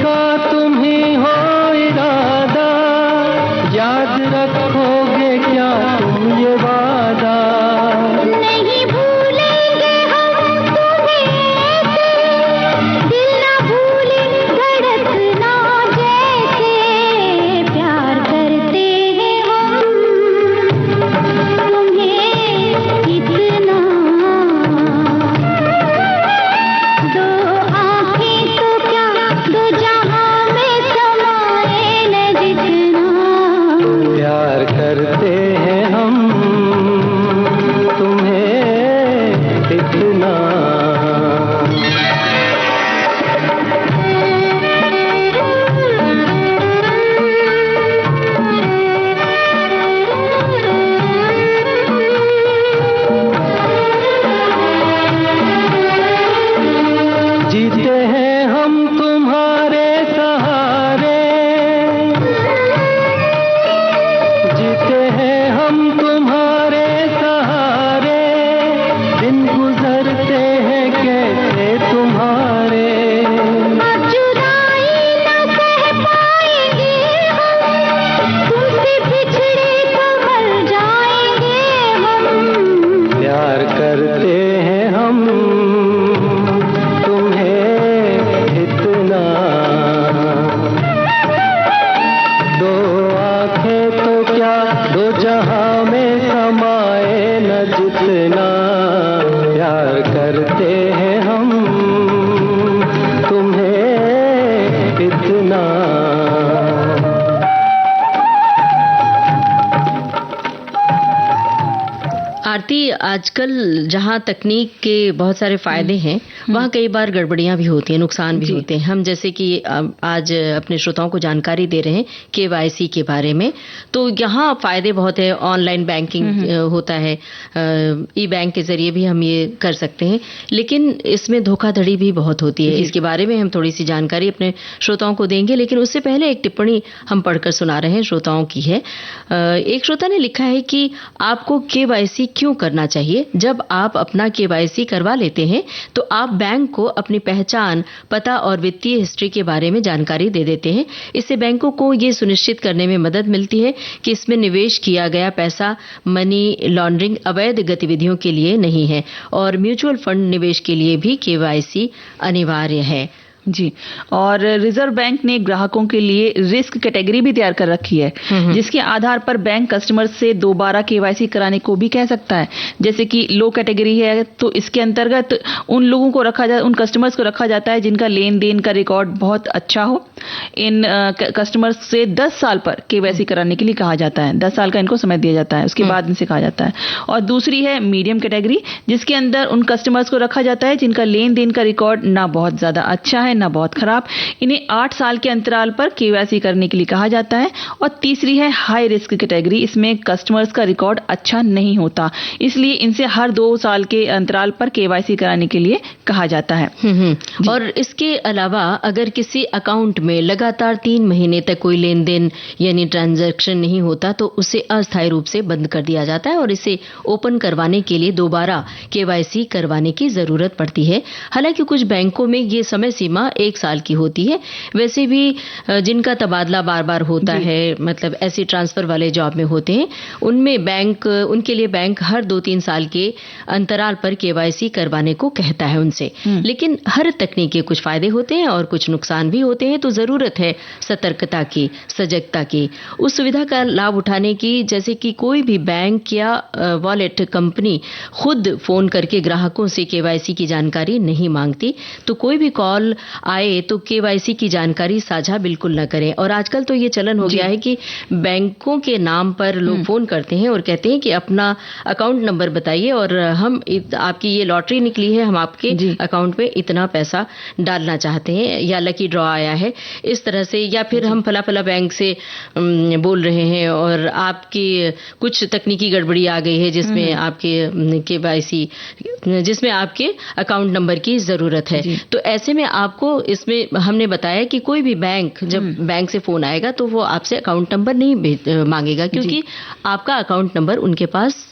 का आरती, आजकल जहाँ तकनीक के बहुत सारे फायदे हैं वहाँ कई बार गड़बड़ियाँ भी होती हैं, नुकसान भी होते हैं। हम जैसे कि आज अपने श्रोताओं को जानकारी दे रहे हैं KYC के बारे में, तो यहाँ फायदे बहुत है। ऑनलाइन बैंकिंग होता है, ई-बैंक के जरिए भी हम ये कर सकते हैं, लेकिन इसमें धोखाधड़ी भी बहुत होती है। इसके बारे में हम थोड़ी सी जानकारी अपने श्रोताओं को देंगे, लेकिन उससे पहले एक टिप्पणी हम पढ़कर सुना रहे हैं, श्रोताओं की है। एक श्रोता ने लिखा है कि आपको KYC क्यों करना चाहिए? जब आप अपना KYC करवा लेते हैं तो आप बैंक को अपनी पहचान, पता और वित्तीय हिस्ट्री के बारे में जानकारी दे देते हैं। इससे बैंकों को ये सुनिश्चित करने में मदद मिलती है कि इसमें निवेश किया गया पैसा मनी लॉन्ड्रिंग, अवैध गतिविधियों के लिए नहीं है, और म्यूचुअल फंड निवेश के लिए भी KYC अनिवार्य है। जी, और रिजर्व बैंक ने ग्राहकों के लिए रिस्क कैटेगरी भी तैयार कर रखी है, जिसके आधार पर बैंक कस्टमर से दोबारा KYC कराने को भी कह सकता है। जैसे कि लो कैटेगरी है तो इसके अंतर्गत उन लोगों को उन कस्टमर्स को रखा जाता है जिनका लेन देन का रिकॉर्ड बहुत अच्छा हो। इन कस्टमर्स से 10 साल पर KYC कराने के लिए कहा जाता है। 10 साल का इनको समय दिया जाता है, उसके बाद इनसे कहा जाता है। और दूसरी है मीडियम कैटेगरी, जिसके अंदर उन कस्टमर्स को रखा जाता है जिनका लेन देन का रिकॉर्ड ना बहुत ज्यादा अच्छा है ना बहुत खराब। इन्हें 8 साल के अंतराल पर KYC करने के लिए कहा जाता है। और तीसरी है हाई रिस्क कैटेगरी, इसमें कस्टमर्स का रिकॉर्ड अच्छा नहीं होता, इसलिए इनसे हर 2 साल के अंतराल पर KYC कराने के लिए कहा जाता है। और इसके अलावा अगर किसी अकाउंट में लगातार 3 महीने तक कोई लेन देन यानी ट्रांजैक्शन नहीं होता तो उसे अस्थायी रूप से बंद कर दिया जाता है और इसे ओपन करवाने के लिए दोबारा KYC करवाने की जरूरत पड़ती है। हालांकि कुछ बैंकों में ये समय सीमा 1 साल की होती है। वैसे भी जिनका तबादला बार बार होता है, मतलब ऐसी ट्रांसफर वाले जॉब में होते हैं, उनमें उनके लिए बैंक हर 2-3 साल के अंतराल पर KYC करवाने को कहता है उनसे। लेकिन हर तकनीक के कुछ फायदे होते हैं और कुछ नुकसान भी होते हैं, तो जरूरत है सतर्कता की, सजगता की, उस सुविधा का लाभ उठाने की। जैसे कि कोई भी बैंक या वॉलेट कंपनी खुद फोन करके ग्राहकों से KYC की जानकारी नहीं मांगती, तो कोई भी कॉल आए तो KYC की जानकारी साझा बिल्कुल न करें। और आजकल तो ये चलन हो गया है कि बैंकों के नाम पर लोग फोन करते हैं और कहते हैं कि अपना अकाउंट नंबर बताइए और हम आपकी ये लॉटरी निकली है, हम आपके अकाउंट में इतना पैसा डालना चाहते हैं, या लकी ड्रॉ आया है, इस तरह से। या फिर हम फला फला बैंक से बोल रहे हैं और आपकी कुछ तकनीकी गड़बड़ी आ गई है जिसमें आपके KYC, जिसमें आपके अकाउंट नंबर की जरूरत है। तो ऐसे में आपको इसमें हमने बताया कि कोई भी बैंक, जब बैंक से फोन आएगा तो वो आपसे अकाउंट नंबर नहीं मांगेगा, क्योंकि आपका अकाउंट नंबर उनके पास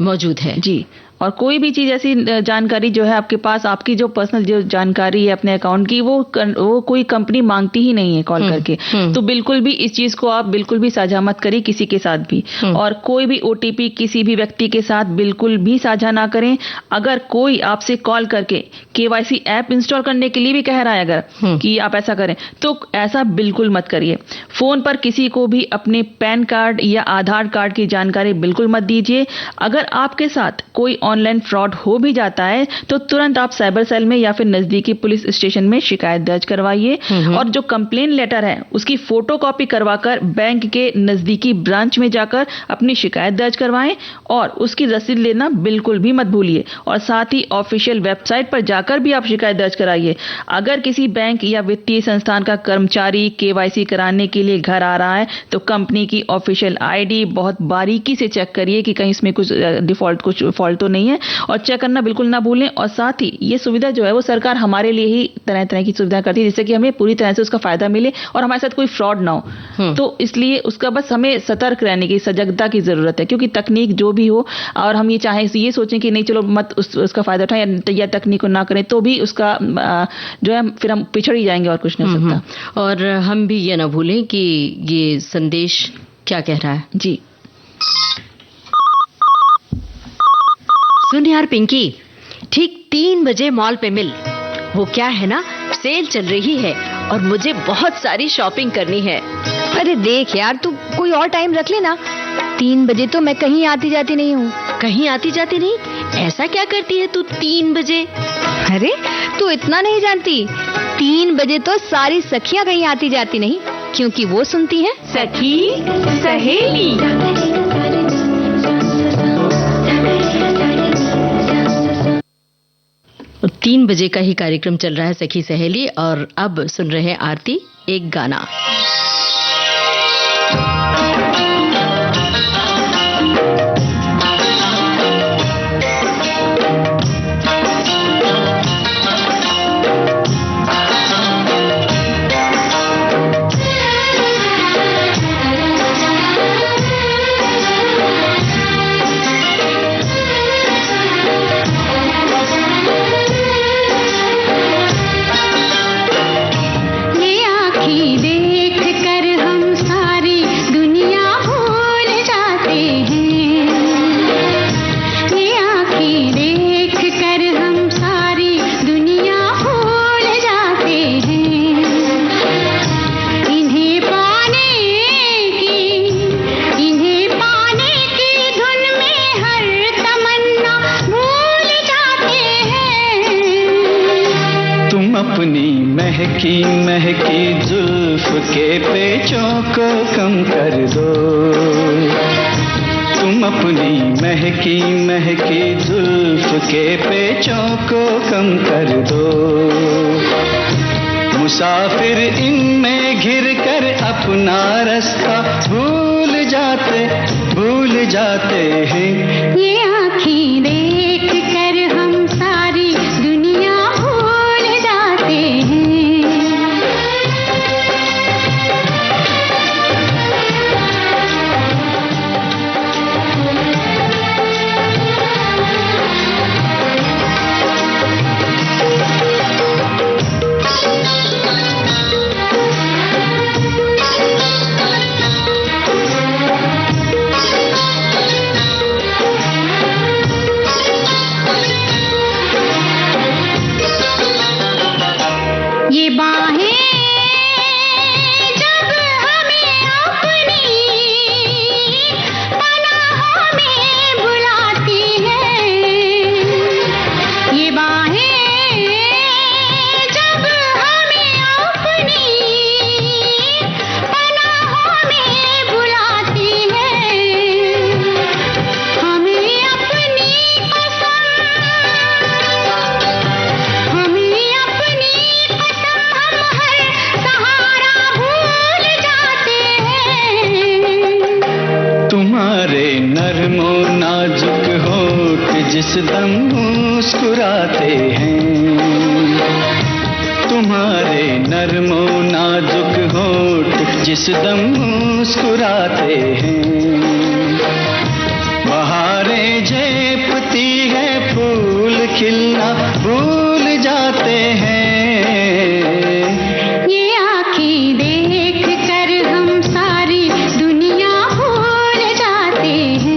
मौजूद है। जी, और कोई भी चीज ऐसी जानकारी जो है आपके पास, आपकी जो पर्सनल जो जानकारी है अपने अकाउंट की, वो कोई कंपनी मांगती ही नहीं है कॉल करके। तो बिल्कुल भी इस चीज को आप बिल्कुल भी साझा मत करिए किसी के साथ भी। और कोई भी OTP किसी भी व्यक्ति के साथ बिल्कुल भी साझा ना करें। अगर कोई आपसे कॉल करके KYC ऐप इंस्टॉल करने के लिए भी कह रहा है अगर कि आप ऐसा करें, तो ऐसा बिल्कुल मत करिए। फोन पर किसी को भी अपने पैन कार्ड या आधार कार्ड की जानकारी बिल्कुल मत दीजिए। अगर आपके साथ कोई ऑनलाइन फ्रॉड हो भी जाता है तो तुरंत आप साइबर सेल में या फिर नजदीकी पुलिस स्टेशन में शिकायत दर्ज करवाइए। और जो कंप्लेन लेटर है उसकी फोटोकॉपी करवाकर बैंक के नजदीकी ब्रांच में जाकर अपनी शिकायत दर्ज करवाएं और उसकी रसीद लेना बिल्कुल भी मत भूलिए। और साथ ही ऑफिशियल वेबसाइट पर जाकर भी आप शिकायत दर्ज कराइए। अगर किसी बैंक या वित्तीय संस्थान का कर्मचारी KYC कराने के लिए घर आ रहा है तो कंपनी की ऑफिशियल ID बहुत बारीकी से चेक करिए कि कहीं इसमें कुछ कुछ फॉल्ट तो नहीं है, और चेक करना बिल्कुल ना भूलें। और साथ ही ये सुविधा जो है वो सरकार हमारे लिए ही तरह तरह की सुविधा करती है जिससे कि हमें पूरी तरह से उसका फायदा मिले और हमारे साथ कोई फ्रॉड ना हो। तो इसलिए उसका बस हमें सतर्क रहने की, सजगता की जरूरत है, क्योंकि तकनीक जो भी हो और हम ये सोचें कि नहीं चलो मत उसका फायदा उठाएं या तकनीक को ना करें, तो भी उसका जो है फिर हम पिछड़ ही जाएंगे और कुछ नहीं हो सकता। और हम भी ये ना भूलें कि ये संदेश क्या कह रहा है। जी सुन यार पिंकी, ठीक 3 बजे मॉल पे मिल। वो क्या है ना, सेल चल रही है और मुझे बहुत सारी शॉपिंग करनी है। अरे देख यार, तू कोई और टाइम रख लेना। 3 बजे तो मैं कहीं आती जाती नहीं हूँ। कहीं आती जाती नहीं? ऐसा क्या करती है तू 3 बजे? अरे तू इतना नहीं जानती, 3 बजे तो सारी सखियां कहीं आती जाती नहीं, क्योंकि वो सुनती हैं सखी सहेली। 3 बजे का ही कार्यक्रम चल रहा है सखी सहेली, और अब सुन रहे हैं आरती एक गाना। महकी महकी जुल्फ के पेचों को कम कर दो, तुम अपनी महकी महकी जुल्फ के पेचों को कम कर दो। मुसाफिर इनमें घिर कर अपना रास्ता भूल जाते हैं। ये आँखें देख कर हम सारी दुनिया भूल जाते हैं। ये बाहें जब हमें अपनी पनाहों में बुलाती हैं, ये बाहें जब हमें अपनी पनाहों में बुलाती हैं, हमें अपनी तुम्हारे नर्मो नाजुक होठ जिस दम मुस्कुराते हैं, तुम्हारे नर्मो नाजुक होठ जिस दम मुस्कुराते हैं। बहारें झेपती है फूल खिलना भूल जाते हैं। ये आँखें देख कर हम सारी दुनिया भूल जाते हैं।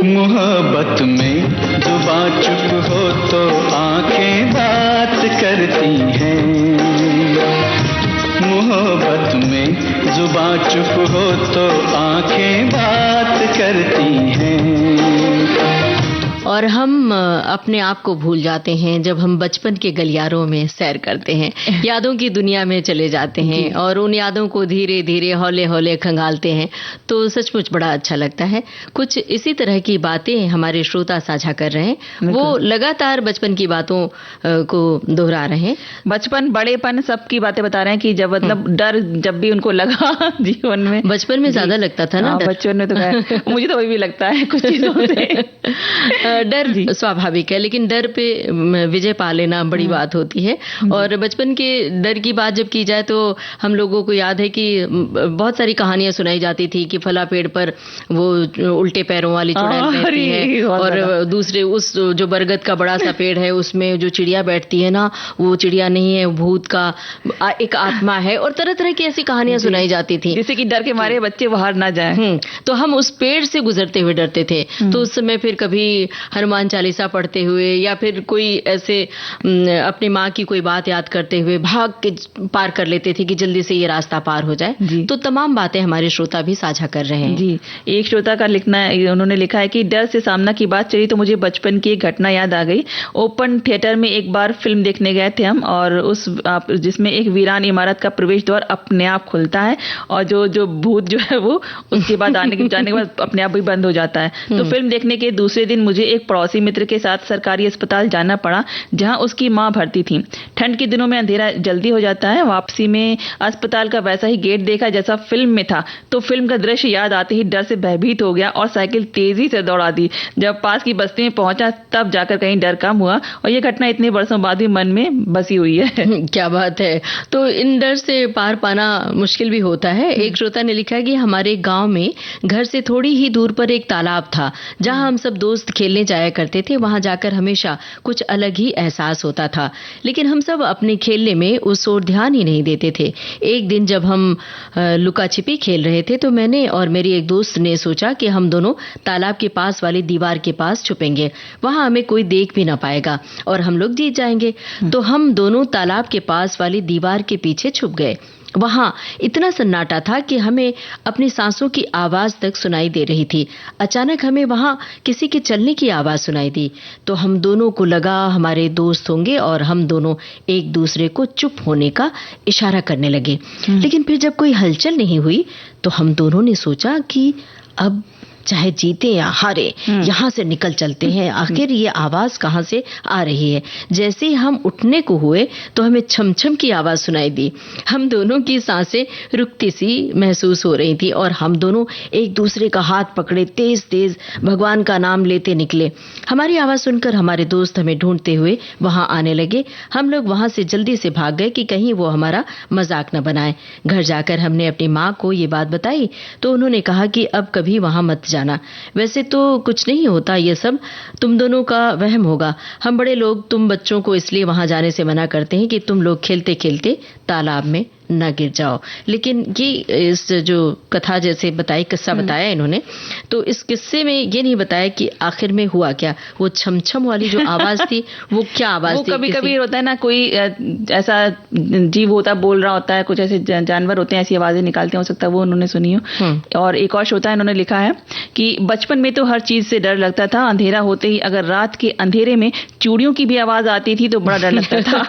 मोहब्बत में जुबां चुप हो तो आंखें बात करती हैं। मोहब्बत में जुबां चुप हो तो आंखें बात करती हैं। और हम अपने आप को भूल जाते हैं जब हम बचपन के गलियारों में सैर करते हैं, यादों की दुनिया में चले जाते हैं और उन यादों को धीरे धीरे हौले हौले खंगालते हैं, तो सचमुच बड़ा अच्छा लगता है। कुछ इसी तरह की बातें हमारे श्रोता साझा कर रहे हैं। वो लगातार बचपन की बातों को दोहरा रहे हैं। बचपन, बड़ेपन, सबकी बातें बता रहे हैं कि जब मतलब डर जब भी उनको लगा जीवन में, बचपन में ज्यादा लगता था ना। बचपन में तो मुझे तो अभी भी लगता है कुछ चीजों से। डर स्वाभाविक है, लेकिन डर पे विजय पा लेना बड़ी बात होती है। और बचपन के डर की बात जब की जाए तो हम लोगों को याद है कि बहुत सारी कहानियां सुनाई जाती थी कि फला पेड़ पर वो उल्टे पैरों वाली चुड़ैल बैठती है, और दूसरे उस जो बरगद का बड़ा सा पेड़ है उसमें जो चिड़िया बैठती है ना, वो चिड़िया नहीं है, भूत का एक आत्मा है, और तरह तरह की ऐसी कहानियां सुनाई जाती थी, जैसे कि डर के मारे बच्चे बाहर ना जाएं। तो हम उस पेड़ से गुजरते हुए डरते थे। तो उस समय फिर कभी हनुमान चालीसा पढ़ते हुए या फिर कोई ऐसे अपनी माँ की कोई बात याद करते हुए भाग के पार कर लेते थे कि जल्दी से ये रास्ता पार हो जाए। तो तमाम बातें हमारे श्रोता भी साझा कर रहे हैं। जी, एक श्रोता का लिखना है, उन्होंने लिखा है कि डर से सामना की बात चली तो मुझे बचपन की एक घटना याद आ गई। ओपन थिएटर में एक बार फिल्म देखने गए थे हम, और उस जिसमें एक वीरान इमारत का प्रवेश द्वार अपने आप खुलता है और जो भूत जो है वो उसके बाद जाने के बाद अपने आप भी बंद हो जाता है। तो फिल्म देखने के दूसरे दिन मुझे एक पड़ोसी मित्र के साथ सरकारी अस्पताल जाना पड़ा जहां उसकी मां भर्ती थी। ठंड के दिनों में अंधेरा जल्दी हो जाता है। वापसी में अस्पताल का वैसा ही गेट देखा जैसा फिल्म में था, तो फिल्म का दृश्य याद आते ही डर से भयभीत हो गया और साइकिल तेजी से दौड़ा दी। जब पास की बस्ती में पहुंचा तब जाकर कहीं डर कम हुआ, और ये घटना इतने वर्षों बाद भी मन में बसी हुई है। क्या बात है। तो इन डर से पार पाना मुश्किल भी होता है। एक श्रोता ने लिखा कि हमारे गांव में घर से थोड़ी ही दूर पर एक तालाब था जहां हम सब दोस्त खेलने जाया करते थे। वहां जाकर हमेशा कुछ अलग ही एहसास होता था, लेकिन हम सब अपने खेलने में उस ओर ध्यान ही नहीं देते थे। एक दिन जब हम लुका छिपी खेल रहे थे तो मैंने और मेरी एक दोस्त ने सोचा कि हम दोनों तालाब के पास वाली दीवार के पास छुपेंगे, वहां हमें कोई देख भी ना पाएगा और हम लोग जीत जाएंगे। तो हम दोनों तालाब के पास वाली दीवार के पीछे छुप गए। वहां इतना सन्नाटा था कि हमें अपनी सांसों की आवाज तक सुनाई दे रही थी। अचानक हमें वहां किसी के चलने की आवाज सुनाई दी, तो हम दोनों को लगा हमारे दोस्त होंगे और हम दोनों एक दूसरे को चुप होने का इशारा करने लगे। लेकिन फिर जब कोई हलचल नहीं हुई तो हम दोनों ने सोचा कि अब चाहे जीते या हारे यहाँ से निकल चलते हैं, आखिर ये आवाज कहाँ से आ रही है। जैसे ही हम उठने को हुए तो हमें छमछम की आवाज सुनाई दी। हम दोनों की सांसें रुकती सी महसूस हो रही थी और हम दोनों एक दूसरे का हाथ पकड़े तेज तेज भगवान का नाम लेते निकले। हमारी आवाज सुनकर हमारे दोस्त हमें ढूंढते हुए वहां आने लगे। हम लोग वहां से जल्दी से भाग गए कि कहीं वो हमारा मजाक न बनाए। घर जाकर हमने अपनी माँ को ये बात बताई तो उन्होंने कहा कि अब कभी वहां मत जाना, वैसे तो कुछ नहीं होता, ये सब तुम दोनों का वहम होगा। हम बड़े लोग तुम बच्चों को इसलिए वहां जाने से मना करते हैं कि तुम लोग खेलते खेलते तालाब में न गिर जाओ। लेकिन ये इस जो कथा जैसे बताई, किस्सा बताया इन्होंने, तो इस किस्से में ये नहीं बताया कि आखिर में हुआ क्या। वो छमछम वाली जो आवाज थी वो क्या आवाज थी? कभी कभी होता है ना, कोई ऐसा जीव होता बोल रहा होता है, कुछ ऐसे जानवर होते हैं ऐसी आवाजें निकालते हैं, हो सकता है वो उन्होंने सुनी हो। और एक और श्रोता इन्होंने लिखा है कि बचपन में तो हर चीज से डर लगता था, अंधेरा होते ही अगर रात के अंधेरे में चूड़ियों की भी आवाज आती थी तो बड़ा डर लगता था।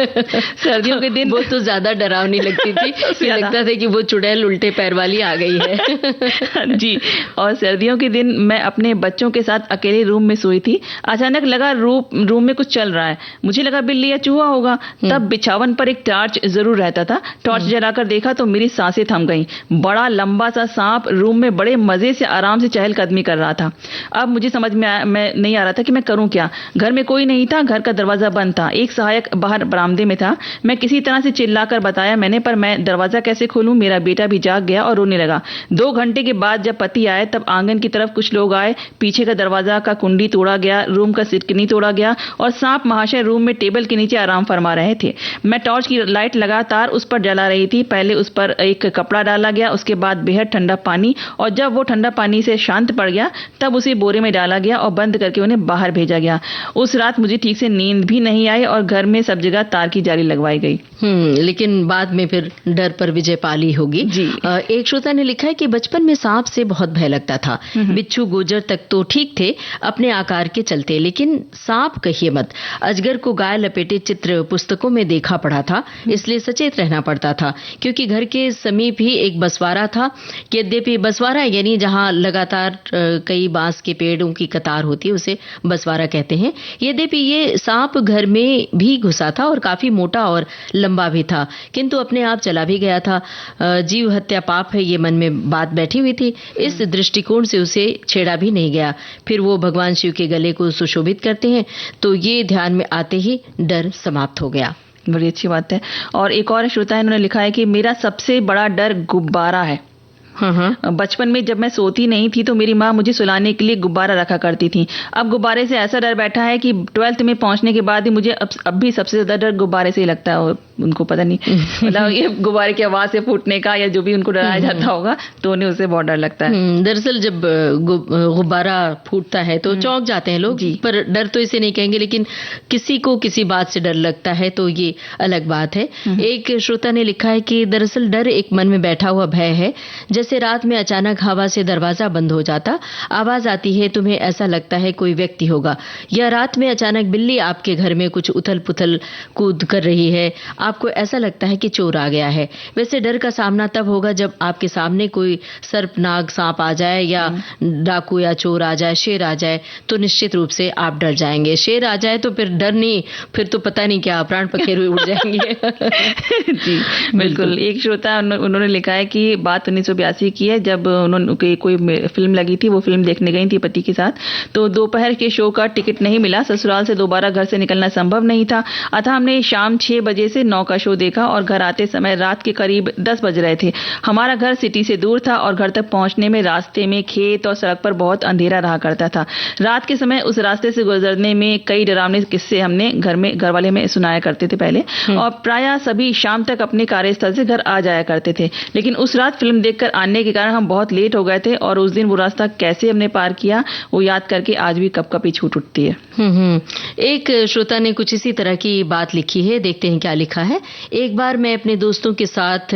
सर्दियों के दिन वो तो ज्यादा डरावनी लगती थी, लगता था कि वो चुड़ैल उल्टे पैर वाली आ गई है। जी, और सर्दियों के दिन मैं अपने बच्चों के साथ अकेले रूम में सोई थी। अचानक लगा रूम में कुछ चल रहा है। मुझे लगा बिल्ली या चूहा होगा। तब बिछावन पर एक टॉर्च जरूर रहता था। टॉर्च जलाकर देखा तो मेरी सांसें थम गईं। बड़ा लंबा सा सांप रूम में बड़े मजे से आराम से चहलकदमी कर रहा था। अब मुझे समझ में नहीं आ रहा था कि मैं करूं क्या। घर में कोई नहीं था, घर का दरवाजा बंद था। एक सहायक बाहर बरामदे में था। मैं किसी तरह से चिल्लाकर बताया मैंने, पर मैं दरवाजा कैसे खोलूं। मेरा बेटा भी जाग गया और रोने लगा। 2 घंटे के बाद जब पति आए तब आंगन की तरफ कुछ लोग आए। पीछे का दरवाजा का कुंडी तोड़ा गया, रूम का सिटकनी तोड़ा गया और सांप महाशय रूम में टेबल के नीचे आराम फरमा रहे थे। मैं टॉर्च की लाइट लगातार उस पर जला रही थी। पहले उस पर एक कपड़ा डाला गया, उसके बाद बेहद ठंडा पानी, और जब वो ठंडा पानी से शांत पड़ गया तब उसे बोरे में डाला गया और बंद करके उन्हें बाहर भेजा गया। उस रात मुझे ठीक से नींद भी नहीं आई और घर में सब जगह तार की जाली लगवाई गई। लेकिन बाद में फिर डर पर विजय पाली होगी। जी। एक श्रोता ने लिखा है कि बचपन में सांप से बहुत भय लगता था। बिच्छू गोजर तक तो ठीक थे अपने आकार के चलते, लेकिन सांप कहिए मत। अजगर को गाय लपेटे चित्र पुस्तकों में देखा पढ़ा था, इसलिए सचेत रहना पड़ता था। क्योंकि घर के समीप ही एक बसवारा था। यद्यपि बसवारा यानी जहां लगातार कई बांस के पेड़ों की कतार होती है उसे बसवारा कहते हैं। यद्यपि ये सांप घर में भी घुसा था और काफी मोटा और लंबा भी था, किंतु अपने आप चला चला भी गया था। जीव हत्या पाप है, ये मन में बात बैठी हुई थी। इस दृष्टिकोण से उसे छेड़ा भी नहीं गया। फिर वो भगवान शिव के गले को सुशोभित करते हैं, तो ये ध्यान में आते ही डर समाप्त हो गया। बड़ी अच्छी बात है। और एक और श्रोता है, उन्होंने लिखा है कि मेरा सबसे बड़ा डर गुब्बारा है। बचपन में जब मैं सोती नहीं थी तो मेरी माँ मुझे सुलाने के लिए गुब्बारा रखा करती थी। अब गुब्बारे से ऐसा डर बैठा है कि 12th में पहुंचने के बाद ही मुझे अब भी सबसे ज्यादा डर गुब्बारे से ही लगता है। उनको पता नहीं, मतलब ये गुब्बारे की आवाज से फूटने का या जो भी उनको डराया जाता होगा, तो उन्हें उससे बहुत डर लगता है। दरअसल जब गुब्बारा फूटता है तो चौंक जाते हैं लोग, पर डर तो इसे नहीं कहेंगे, लेकिन किसी को किसी बात से डर लगता है तो ये अलग बात है। एक श्रोता ने लिखा है कि दरअसल डर एक मन में बैठा हुआ भय है। जैसे रात में अचानक हवा से दरवाजा बंद हो जाता, आवाज आती है, तुम्हें ऐसा लगता है कोई व्यक्ति होगा, या रात में अचानक बिल्ली आपके घर में कुछ उथल पुथल कूद कर रही है, आपको ऐसा लगता है कि चोर आ गया है। वैसे डर का सामना तब होगा जब आपके सामने कोई सर्पनाग सांप आ जाए, या डाकू या चोर आ जाए, शेर आ जाए, तो निश्चित रूप से आप डर जाएंगे। शेर आ जाए तो फिर डर नहीं, फिर तो पता नहीं क्या प्राण पखेरु उड़ जाएंगे। जी बिल्कुल। एक श्रोता उन्होंने लिखा है कि बात 1982 की है, जब उन्होंने कोई फिल्म लगी थी, वो फिल्म देखने गई थी पति के साथ, तो दोपहर के शो का टिकट नहीं मिला। ससुराल से दोबारा घर से निकलना संभव नहीं था, अतः हमने शाम 6 बजे से 9 का शो देखा और घर आते समय रात के करीब 10 बज रहे थे। हमारा घर सिटी से दूर था और घर तक पहुंचने में रास्ते में खेत और सड़क पर बहुत अंधेरा रहा करता था। रात के समय उस रास्ते से गुजरने में कई डरावने किस्से हमने घर वाले हमें सुनाया करते थे पहले, और प्रायः सभी शाम तक अपने कार्यस्थल से घर आ जाया करते थे। लेकिन उस रात फिल्म देखकर आने के कारण हम बहुत लेट हो गए थे, और उस दिन वो रास्ता कैसे हमने पार किया वो याद करके आज भी कपकपी छूट उठती है। एक श्रोता ने कुछ इसी तरह की बात लिखी है, देखते हैं क्या लिखा है। एक बार मैं अपने दोस्तों के साथ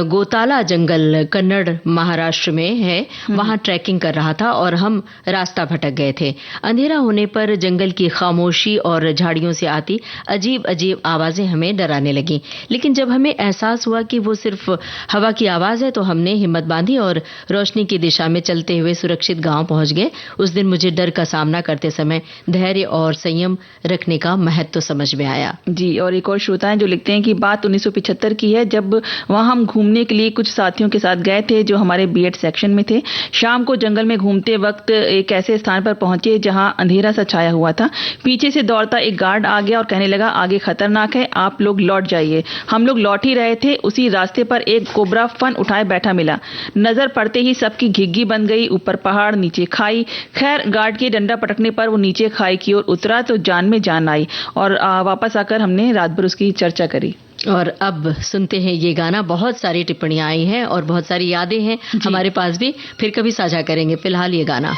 गोताला जंगल कन्नड़ महाराष्ट्र में है, वहां ट्रैकिंग कर रहा था और हम रास्ता भटक गए थे। अंधेरा होने पर जंगल की खामोशी और झाड़ियों से आती अजीब अजीब आवाजें हमें डराने लगी, लेकिन जब हमें एहसास हुआ कि वो सिर्फ हवा की आवाज है तो हमने हिम्मत बांधी और रोशनी की दिशा में चलते हुए सुरक्षित गांव पहुंच गए। उस दिन मुझे डर का सामना करते समय धैर्य और संयम रखने का महत्व समझ में आया। जी, और एक और श्रोता है जो लिखते हैं कि बात 1975 की है, जब वहां हम घूमने के लिए कुछ साथियों के साथ गए थे जो हमारे बीएड सेक्शन में थे। शाम को जंगल में घूमते वक्त एक ऐसे स्थान पर पहुंचे जहां अंधेरा सा छाया हुआ था। पीछे से दौड़ता एक गार्ड आ गया और कहने लगा, आगे खतरनाक है, आप लोग लौट जाइए। हम लोग लौट ही रहे थे, उसी रास्ते पर एक कोबरा फन उठाए बैठा मिला। नजर पड़ते ही सबकी घिग्गी बन गई। ऊपर पहाड़, नीचे खाई। खैर गार्ड के डंडा पटकने पर वो नीचे खाई की ओर उतरा तो जान में जान आई, और वापस आकर हमने रात भर उसकी चर्चा करी। और अब सुनते हैं ये गाना। बहुत सारी टिप्पणियां आई हैं और बहुत सारी यादें हैं हमारे पास भी, फिर कभी साझा करेंगे। फिलहाल ये गाना।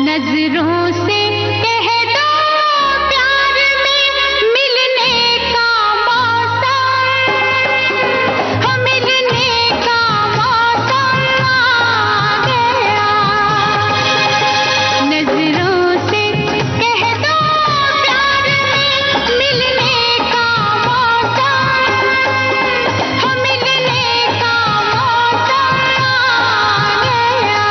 नजरों से कह दो प्यार में मिलने का मौसम, हम मिलने का मौसम आ गया। नजरों से कह दो प्यार में मिलने का मौसम, हम मिलने का मौसम आ गया।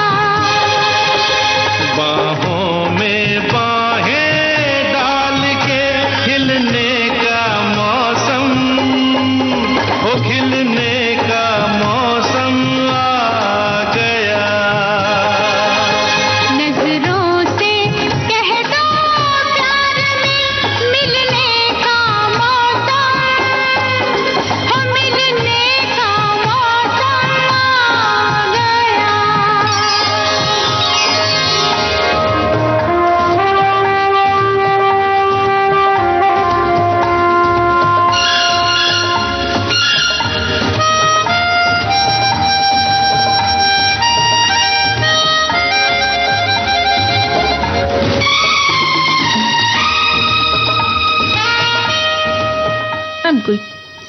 बाहों में बाहें डाल के खिलने का मौसम, ओ खिलने का मौसम आ गया। नजरों से कह दो प्यार में मिलने का मौसम, हम मिलने का मौसम आ गया।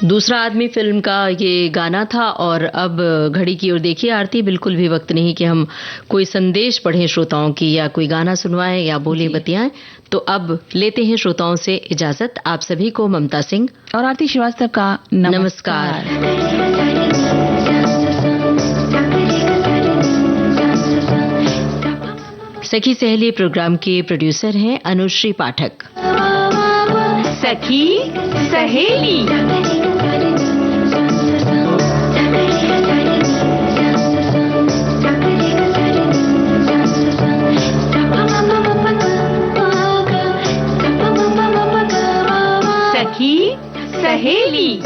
दूसरा आदमी फिल्म का ये गाना था। और अब घड़ी की ओर देखिए आरती, बिल्कुल भी वक्त नहीं कि हम कोई संदेश पढ़ें श्रोताओं की, या कोई गाना सुनवाएं या बोले बतियाएं। तो अब लेते हैं श्रोताओं से इजाजत। आप सभी को ममता सिंह और आरती श्रीवास्तव का नमस्कार। सखी सहेली प्रोग्राम के प्रोड्यूसर हैं अनुश्री पाठक। सखी सहेली। सहेली।